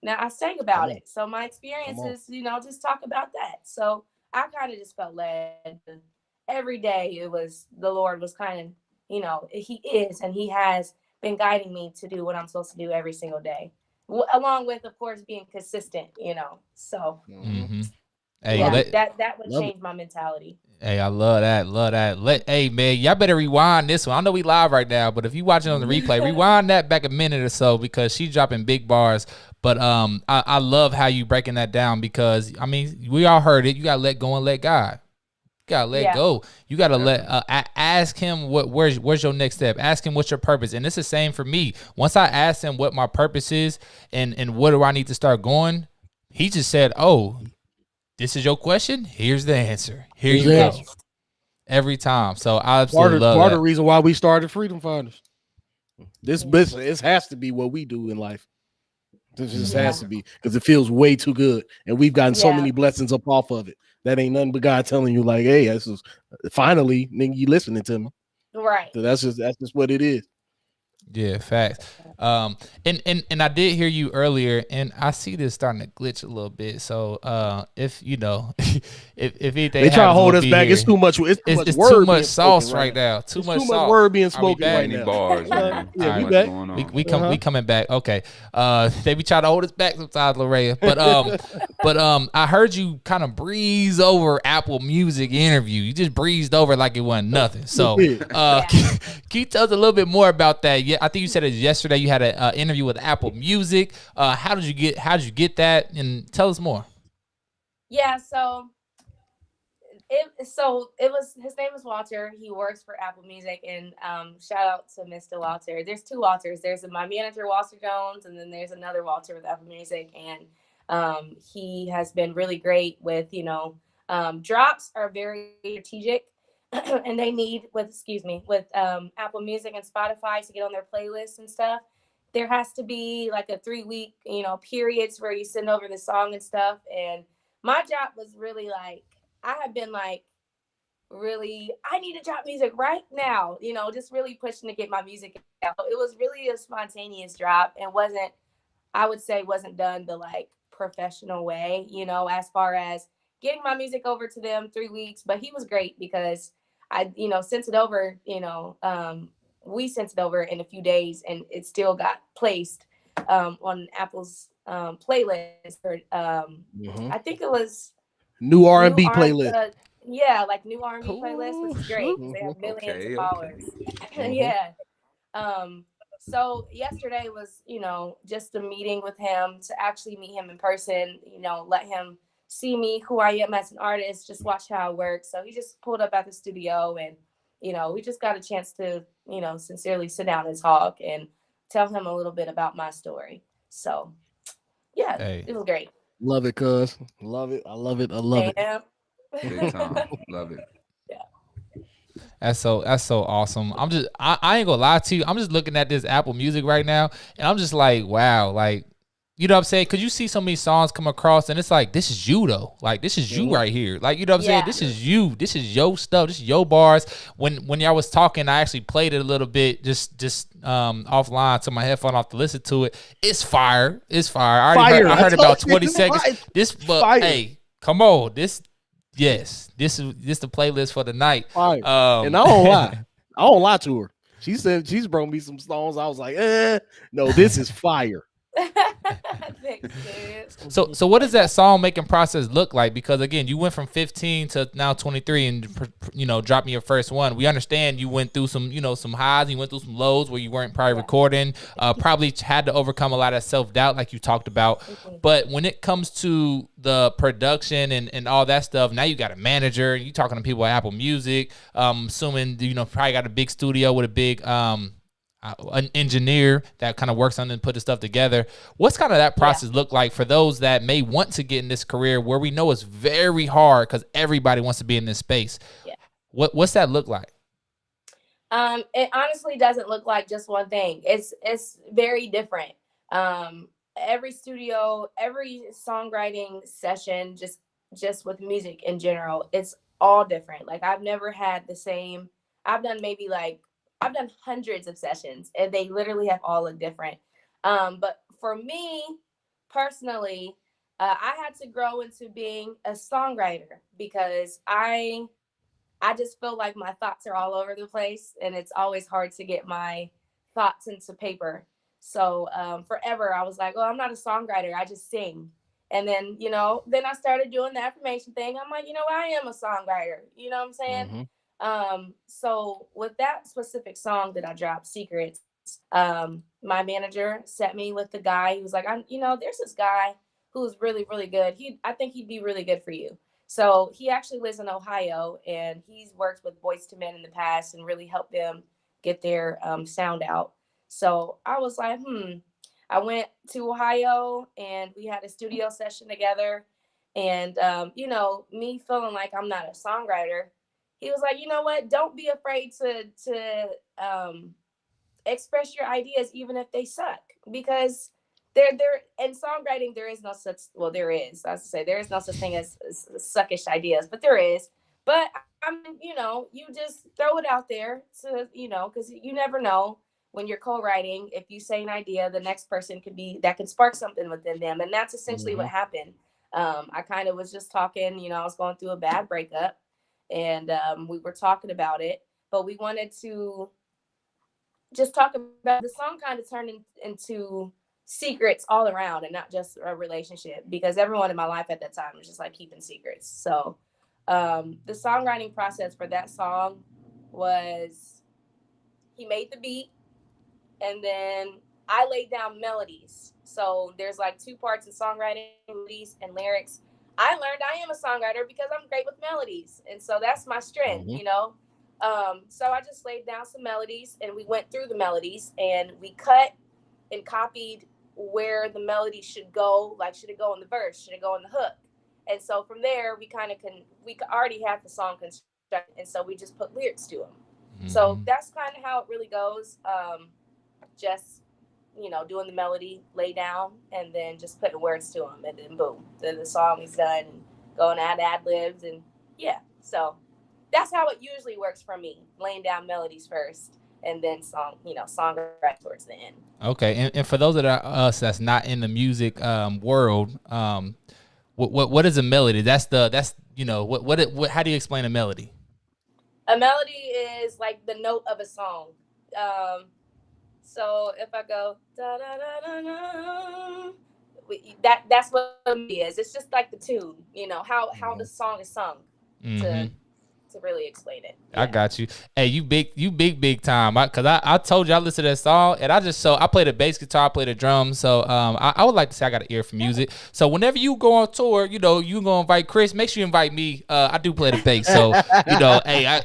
now I sang about it. So my experiences, just talk about that. So I kind of just felt led. Every day it was, the Lord was kind of, he is, and he has been guiding me to do what I'm supposed to do every single day, along with, of course, being consistent, so Hey, yeah, that would change my mentality. Hey, I love that. Love that. Hey, man, y'all better rewind this one. I know we live right now, but if you watching on the replay, rewind that back a minute or so, because she's dropping big bars. But I love how you breaking that down, because, I mean, we all heard it. You got to let go and let God. You got to let go. You got to ask him where's your next step. Ask him what's your purpose. And it's the same for me. Once I asked him what my purpose is and what do I need to start going, he just said, oh, this is your question. Here's the answer. Here you go. Every time. So I absolutely love that. Part of the reason why we started Freedom Finders. This business, it has to be what we do in life. This just has to be, because it feels way too good, and we've gotten so many blessings up off of it. That ain't nothing but God telling you, like, hey, this is finally, nigga, you listening to me, right? So that's just what it is. Yeah, facts. And I did hear you earlier, and I see this starting to glitch a little bit. So if if anything, they try to hold us back. It's too much. It's too much sauce right now. Too much word being spoken right now. Bars, man. Yeah, we back. We coming back. Okay. They be trying to hold us back sometimes, Lorraine. But I heard you kind of breeze over Apple Music interview. You just breezed over like it wasn't nothing. So can you tell us a little bit more about that? Yeah, I think you said it yesterday. You had an interview with Apple Music. How did you get that? And tell us more. Yeah, so it was, his name is Walter. He works for Apple Music, and shout out to Mr. Walter. There's two Walters. There's my manager, Walter Jones, and then there's another Walter with Apple Music, and he has been really great with, drops are very strategic. And they need with Apple Music and Spotify to get on their playlists and stuff. There has to be like a 3-week, periods where you send over the song and stuff. And my job was really like, I have been like, really, I need to drop music right now, just really pushing to get my music out. It was really a spontaneous drop, and wasn't done the like professional way, as far as getting my music over to them 3 weeks. But he was great, because I, sent it over, we sent it over in a few days, and it still got placed on Apple's playlist for I think it was new R&B playlist. Like new R&B playlist, which is great. They have millions of followers. Yeah. So yesterday was, just a meeting with him to actually meet him in person, let him see me, who I am as an artist, just watch how I work. So he just pulled up at the studio, and, we just got a chance to, sincerely sit down and talk and tell him a little bit about my story. So yeah, it was great. Love it, cuz. Love it. I love it. I love it. Big time. Love it. Yeah. That's so awesome. I ain't gonna lie to you. I'm just looking at this Apple Music right now, and I'm just like, wow, like, you know what I'm saying? Cause you see so many songs come across, and it's like, this is you though. Like, this is you right here. Like, you know what I'm saying? This is you. This is your stuff. This is your bars. When y'all was talking, I actually played it a little bit, just offline, to my headphone off to listen to it. It's fire. It's fire. I heard about 20 seconds. Hey, come on. This is the playlist for the night. And I don't lie. I don't lie to her. She said she's brought me some songs. I was like, no, this is fire. So what does that song making process look like? Because again, you went from 15 to now 23, and dropped me your first one. We understand you went through some some highs, you went through some lows where you weren't probably recording, probably had to overcome a lot of self-doubt like you talked about. But when it comes to the production and all that stuff, now you got a manager, you talking to people at Apple Music, assuming probably got a big studio with a big an engineer that kind of works on and put the stuff together. What's kind of that process look like for those that may want to get in this career where we know it's very hard because everybody wants to be in this space? What's that look like? It honestly doesn't look like just one thing. It's very different. Every studio, every songwriting session, just with music in general, it's all different. Like, I've never had the same. I've done hundreds of sessions, and they literally have all looked different. But for me personally, I had to grow into being a songwriter because I just feel like my thoughts are all over the place, and it's always hard to get my thoughts into paper. So forever I was like, oh, I'm not a songwriter, I just sing. And then, then I started doing the affirmation thing. I'm like, I am a songwriter. You know what I'm saying? So with that specific song that I dropped, Secrets, my manager set me with the guy who was like, there's this guy who's really, really good. I think he'd be really good for you. So he actually lives in Ohio, and he's worked with Boyz II Men in the past and really helped them get their sound out. So I was like, I went to Ohio, and we had a studio session together. And, me feeling like I'm not a songwriter, he was like, you know what? Don't be afraid to express your ideas, even if they suck, because there in songwriting there is no such. Well, there is. I was to say there is no such thing as suckish ideas, but there is. But you just throw it out there to because you never know when you're co-writing. If you say an idea, the next person that can spark something within them, and that's essentially what happened. I kind of was just talking. I was going through a bad breakup. And we were talking about it, but we wanted to just talk about the song. Kind of turned into secrets all around, and not just a relationship, because everyone in my life at that time was just like keeping secrets. So the songwriting process for that song was, he made the beat, and then I laid down melodies. So there's like two parts in songwriting, melodies and lyrics. I learned I am a songwriter because I'm great with melodies. And so that's my strength, So I just laid down some melodies, and we went through the melodies, and we cut and copied where the melody should go. Like, should it go in the verse? Should it go in the hook? And so from there, we already had the song constructed. And so we just put lyrics to them. So that's kind of how it really goes. Just doing the melody, lay down, and then just putting words to them, and then boom, then the song is done, and going ad libs, and so that's how it usually works for me, laying down melodies first, and then song right towards the end. Okay, and for those that are us that's not in the music world, what is a melody? That's what how do you explain a melody? A melody is like the note of a song. So if I go da da da da da, that's what it is. It's just like the tune, how the song is sung to really explain it. Yeah. I got you. Hey, you big time. Cause I told you I listened to that song, and I play the bass guitar, I play the drums. So I would like to say I got an ear for music. So whenever you go on tour, you gonna invite Chris. Make sure you invite me. I do play the bass. So hey,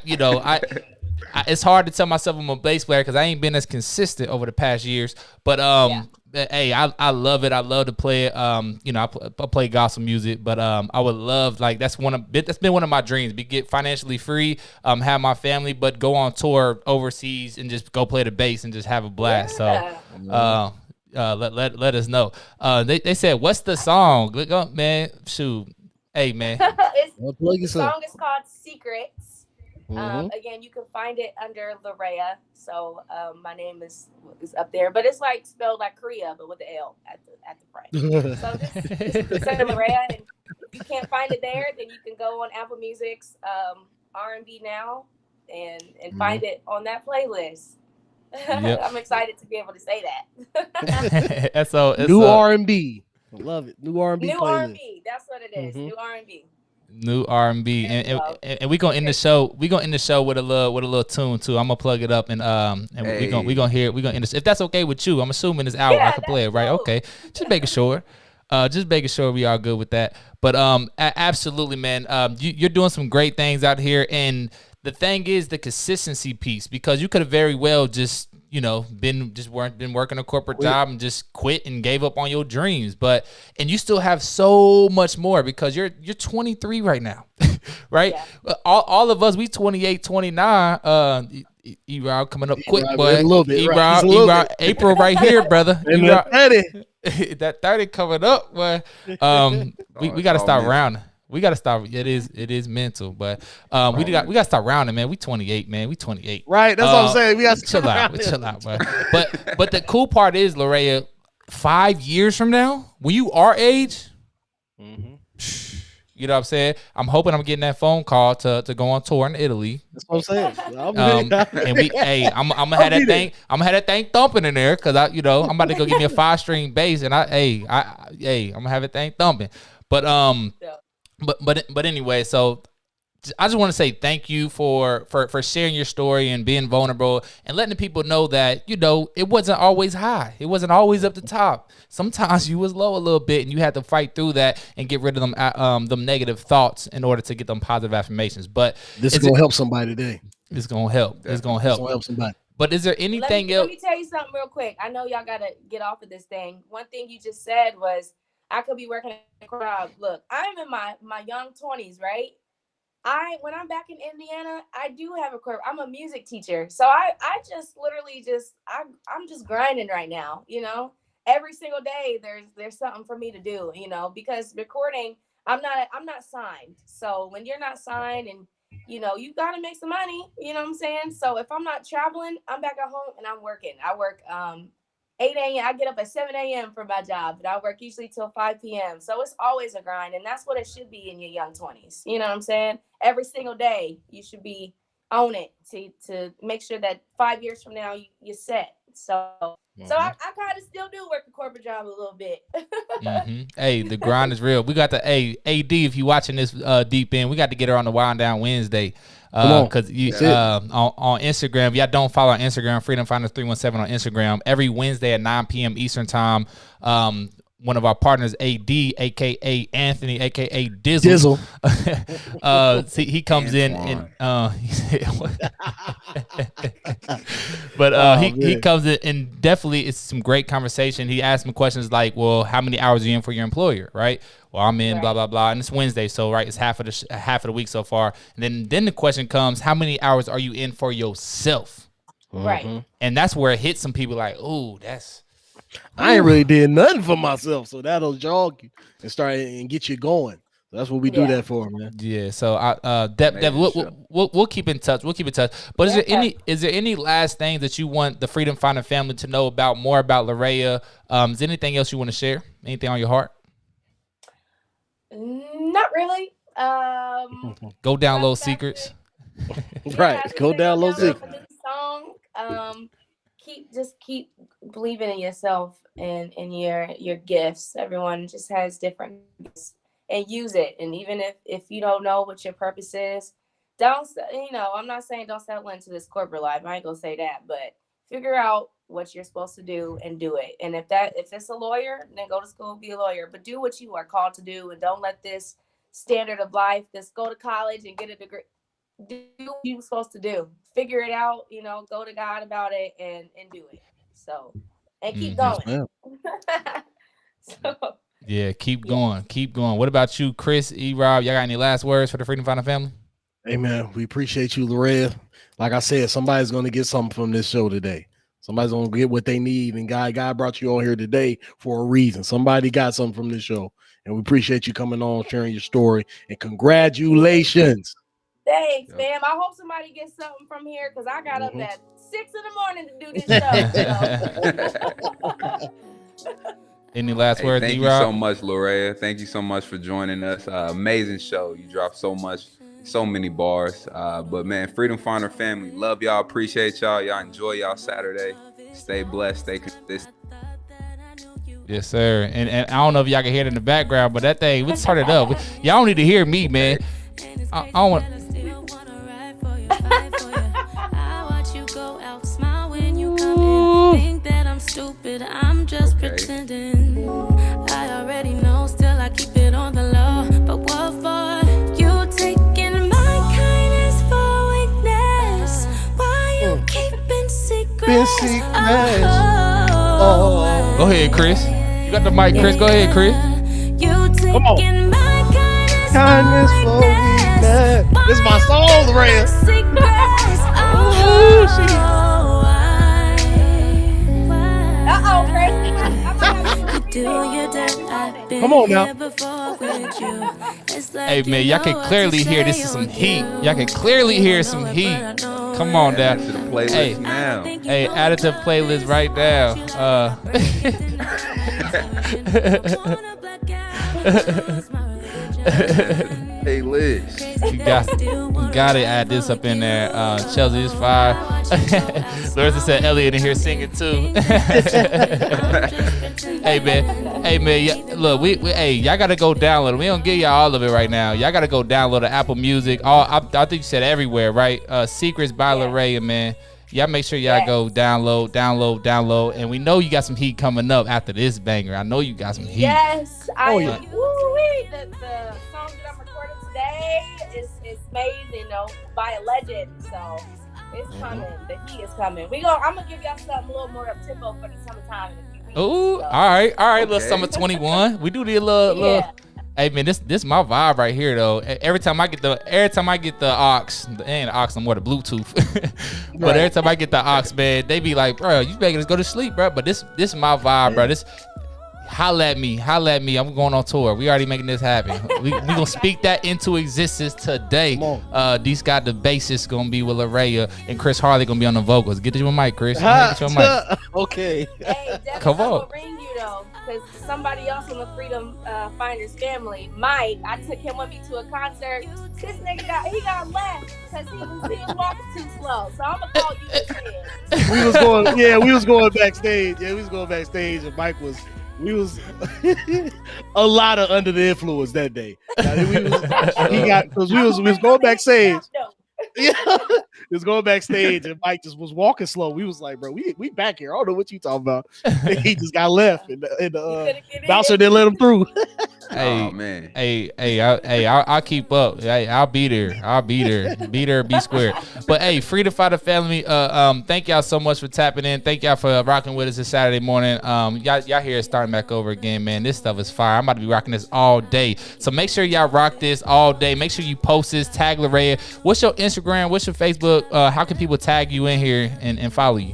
it's hard to tell myself I'm a bass player because I ain't been as consistent over the past years. But Hey, I love it. I love to play it. You know, I play gospel music, but I would love, like, that's been one of my dreams. Be get financially free, have my family, but go on tour overseas and just go play the bass and just have a blast. Yeah. So let us know. They said, what's the song? Look up, man. Shoot. Hey, man. The song is called Secrets. Again, you can find it under Larea. So my name is up there, but it's like spelled like Korea, but with the L at the front. So just search Larea, and if you can't find it there, then you can go on Apple Music's R&B Now and find it on that playlist. Yep. I'm excited to be able to say that. So new R&B. I love it. New R&B. New R&B. That's what it is. New R&B. New R&B, and we gonna end the show. We gonna end the show with a little tune too. I'm gonna plug it up, and we gonna hear it. We gonna end this. If that's okay with you, I'm assuming it's out. I can play it, right? Cool. Okay, just making sure. Just making sure we are good with that. But absolutely, man. You're doing some great things out here, and the thing is the consistency piece, because you could have very well just, you know, been working a corporate job and just quit and gave up on your dreams. And you still have so much more, because you're 23 right now, right? Yeah. All of us, we 28, 29. E-Rob coming up quick, boy. E-Rob, April right here, brother. That 30 coming up, boy. We got to start rounding. We got to stop. It is mental, but we got to start rounding, man. We 28, man. We 28. Right. That's what I'm saying. We got to chill out. Chill out, bro. But the cool part is, Larea, 5 years from now, when you our age, you know what I'm saying? I'm hoping I'm getting that phone call to go on tour in Italy. That's what I'm saying. And I'm gonna have that thing. I'm gonna have that thing thumping in there, because I'm about to go get me a 5-string bass, and I'm gonna have that thing thumping. But anyway, so I just want to say thank you for sharing your story and being vulnerable and letting the people know that, it wasn't always high. It wasn't always up the top. Sometimes you was low a little bit, and you had to fight through that and get rid of them negative thoughts in order to get them positive affirmations. But this is going to help somebody today. It's going to help. It's going to help. It's going to help somebody. But is there anything else? Let me tell you something real quick. I know y'all got to get off of this thing. One thing you just said was, I could be working a crowd. Look, I'm in my young 20s, right? When I'm back in Indiana, I do have a corporate. I'm a music teacher. So I just literally I'm just grinding right now, Every single day there's something for me to do, because recording, I'm not signed. So when you're not signed and you got to make some money, you know what I'm saying? So if I'm not traveling, I'm back at home and I'm working. I work 8 a.m. I get up at 7 a.m. for my job, but I work usually till 5 p.m. So it's always a grind, and that's what it should be in your young 20s. You know what I'm saying? Every single day, you should be on it to make sure that 5 years from now, you're set. So I kind of still do work a corporate job a little bit. Hey, the grind is real. We got the AD, if you watching this deep in, we got to get her on the Wind Down Wednesday. Because on Instagram, if y'all don't follow on Instagram, Freedom Finders 317 on Instagram, every Wednesday at 9 p.m. Eastern time, one of our partners, AD, aka Anthony, aka Dizzle. See, he comes in and but he comes in and definitely it's some great conversation. He asked me questions like, well, how many hours are you in for your employer, right? Well, I'm in blah blah blah, and it's Wednesday, so right, it's half of the week so far. And then the question comes, how many hours are you in for yourself? Right. And that's where it hits some people like, oh, I ain't really did nothing for myself, so that'll jog you and start and get you going. So that's what we do that for, man. Yeah. So we'll keep in touch. We'll keep in touch. But is there any last thing that you want the Freedom Finder family to know more about Larea? Is there anything else you want to share? Anything on your heart? Not really. Go down low secrets. Right. Go down low secrets. Song. Keep believing in yourself and in your gifts. Everyone just has different gifts, and use it. And even if you don't know what your purpose is, I'm not saying don't settle into this corporate life. I ain't gonna say that, but figure out what you're supposed to do and do it. And if it's a lawyer, then go to school, be a lawyer, but do what you are called to do, and don't let this standard of life, just go to college and get a degree. Do what you're supposed to do. Figure it out, go to God about it and do it. So, and keep going. So, yeah, keep going. What about you, Chris, E-Rob? Y'all got any last words for the Freedom Finder family? Hey, man, we appreciate you, Loretta. Like I said, somebody's going to get something from this show today. Somebody's going to get what they need. And God brought you on here today for a reason. Somebody got something from this show. And we appreciate you coming on, sharing your story. And congratulations. Thanks, fam. I hope somebody gets something from here because I got up at 6 a.m. to do this show. Any last words? Thank you so much, Loretta. Thank you so much for joining us. Amazing show. You dropped so many bars. But man, Freedom Finder family, love y'all. Appreciate y'all. Y'all enjoy y'all Saturday. Stay blessed. Stay consistent. Yes, sir. And I don't know if y'all can hear it in the background, but that thing, let's turn it up. Y'all don't need to hear me, man. I don't want. Stupid, I'm just pretending. I already know, still I keep it on the low. But what for? You taking my kindness for weakness? Why you keeping secrets? Go ahead, Chris. You got the mic, Chris. Go ahead, Chris. You taking my kindness for weakness. This is my song, Ray. Come on now. Hey man, y'all can clearly hear this is some heat. Y'all can clearly hear some heat. Come on down to the playlist now. Hey, add it to the playlist right now. Hey Liz, you got to add this up in there. Chelsea is fire. Larissa said Elliot in here singing too. Hey man, look, hey, y'all gotta go download it. We don't give y'all all of it right now. Y'all gotta go download the Apple Music. I think you said everywhere, right? Secrets by Loretta, man. Y'all make sure y'all go download. And we know you got some heat coming up after this banger. I know you got some heat. Yes, I am. Woo-wee. The song that I'm recording today is made, by a legend. So it's coming. The heat is coming. I'm gonna give y'all something a little more up tempo for the summertime in a few weeks. Ooh, so. All right, okay. Little summer 21. We do the little. Hey man, this my vibe right here though. Every time I get the aux, and the aux, I'm more the Bluetooth. But every time I get the aux, man, they be like, bro, you better just go to sleep, bro. But this is my vibe, bro. This holla at me. I'm going on tour. We already making this happen. we gonna speak that into existence today. These got the bassist gonna be with Loretta, and Chris Harley gonna be on the vocals. Get your mic, Chris. Get your mic. Okay. Hey, come on. Ring you though, because somebody else in the Freedom Finders family, Mike, I took him with me to a concert. This nigga got left because he was walking too slow. So I'm gonna call you instead. We was going backstage. Yeah, we was going backstage, and Mike was. We was a lot of under the influence that day. We was going backstage. Yeah, he was going backstage, and Mike just was walking slow. We was like, bro, we back here. I don't know what you talking about. And he just got left, and the bouncer didn't let him through. Hey, oh man. I'll keep up. Hey, I'll be there. Be there, be square. But hey, Freedom Finder family, thank y'all so much for tapping in. Thank y'all for rocking with us this Saturday morning. Y'all hear it starting back over again, man. This stuff is fire. I'm about to be rocking this all day. So make sure y'all rock this all day. Make sure you post this, tag Loretta. What's your Instagram? What's your Facebook? How can people tag you in here and follow you?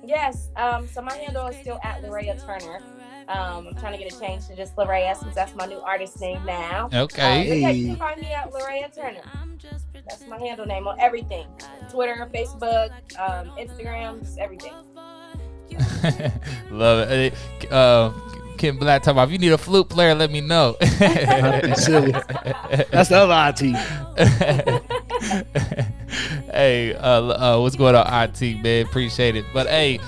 Yes. So my handle is still at Loretta Turner. I'm trying to get it changed to just Loretta since that's my new artist name now. Okay. You can find me at Loretta Turner. That's my handle name on everything. Twitter, Facebook, Instagram, just everything. Love it. Kim Black talking about, if you need a flute player, let me know. Silly. That's the other IT. Hey, what's going on, IT, man? Appreciate it. But hey,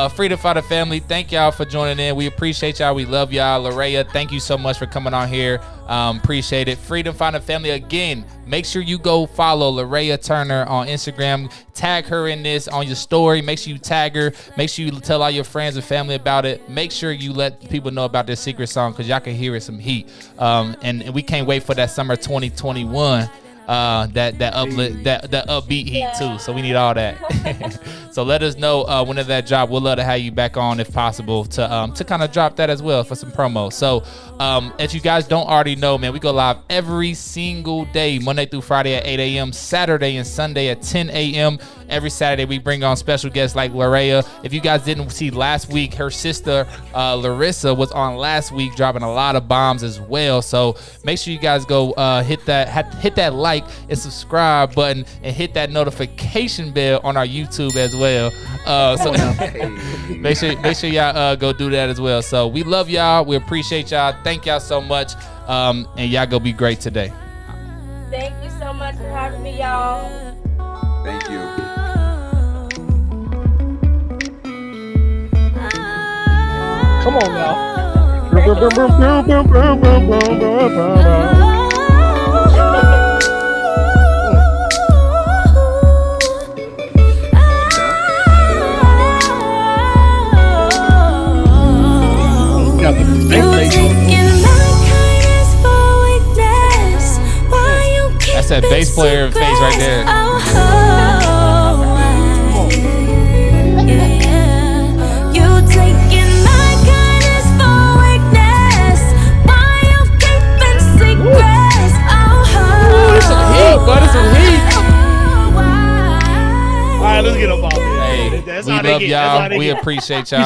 Freedom Finder family, thank y'all for joining in. We appreciate y'all. We love y'all. Loretta, thank you so much for coming on here. Appreciate it. Freedom Finder family, again, make sure you go follow Loretta Turner on Instagram. Tag her in this on your story. Make sure you tag her. Make sure you tell all your friends and family about it. Make sure you let people know about this secret song because y'all can hear it some heat. And we can't wait for that summer 2021. that upbeat heat too. So we need all that. So let us know whenever that drop. We'll love to have you back on if possible to kind of drop that as well for some promo. So as you guys don't already know, man, we go live every single day, Monday through Friday at 8 a.m., Saturday and Sunday at 10 a.m. Every Saturday we bring on special guests like Larea. If you guys didn't see last week, her sister Larissa was on last week, dropping a lot of bombs as well. So make sure you guys go hit that like and subscribe button and hit that notification bell on our YouTube as well. So make sure y'all go do that as well. So we love y'all. We appreciate y'all. Thank y'all so much. And y'all go be great today. Thank you so much for having me, y'all. Thank you. Come on now. That's that bass player face right there. All right, let's get up off here. Hey, we love y'all. We appreciate y'all.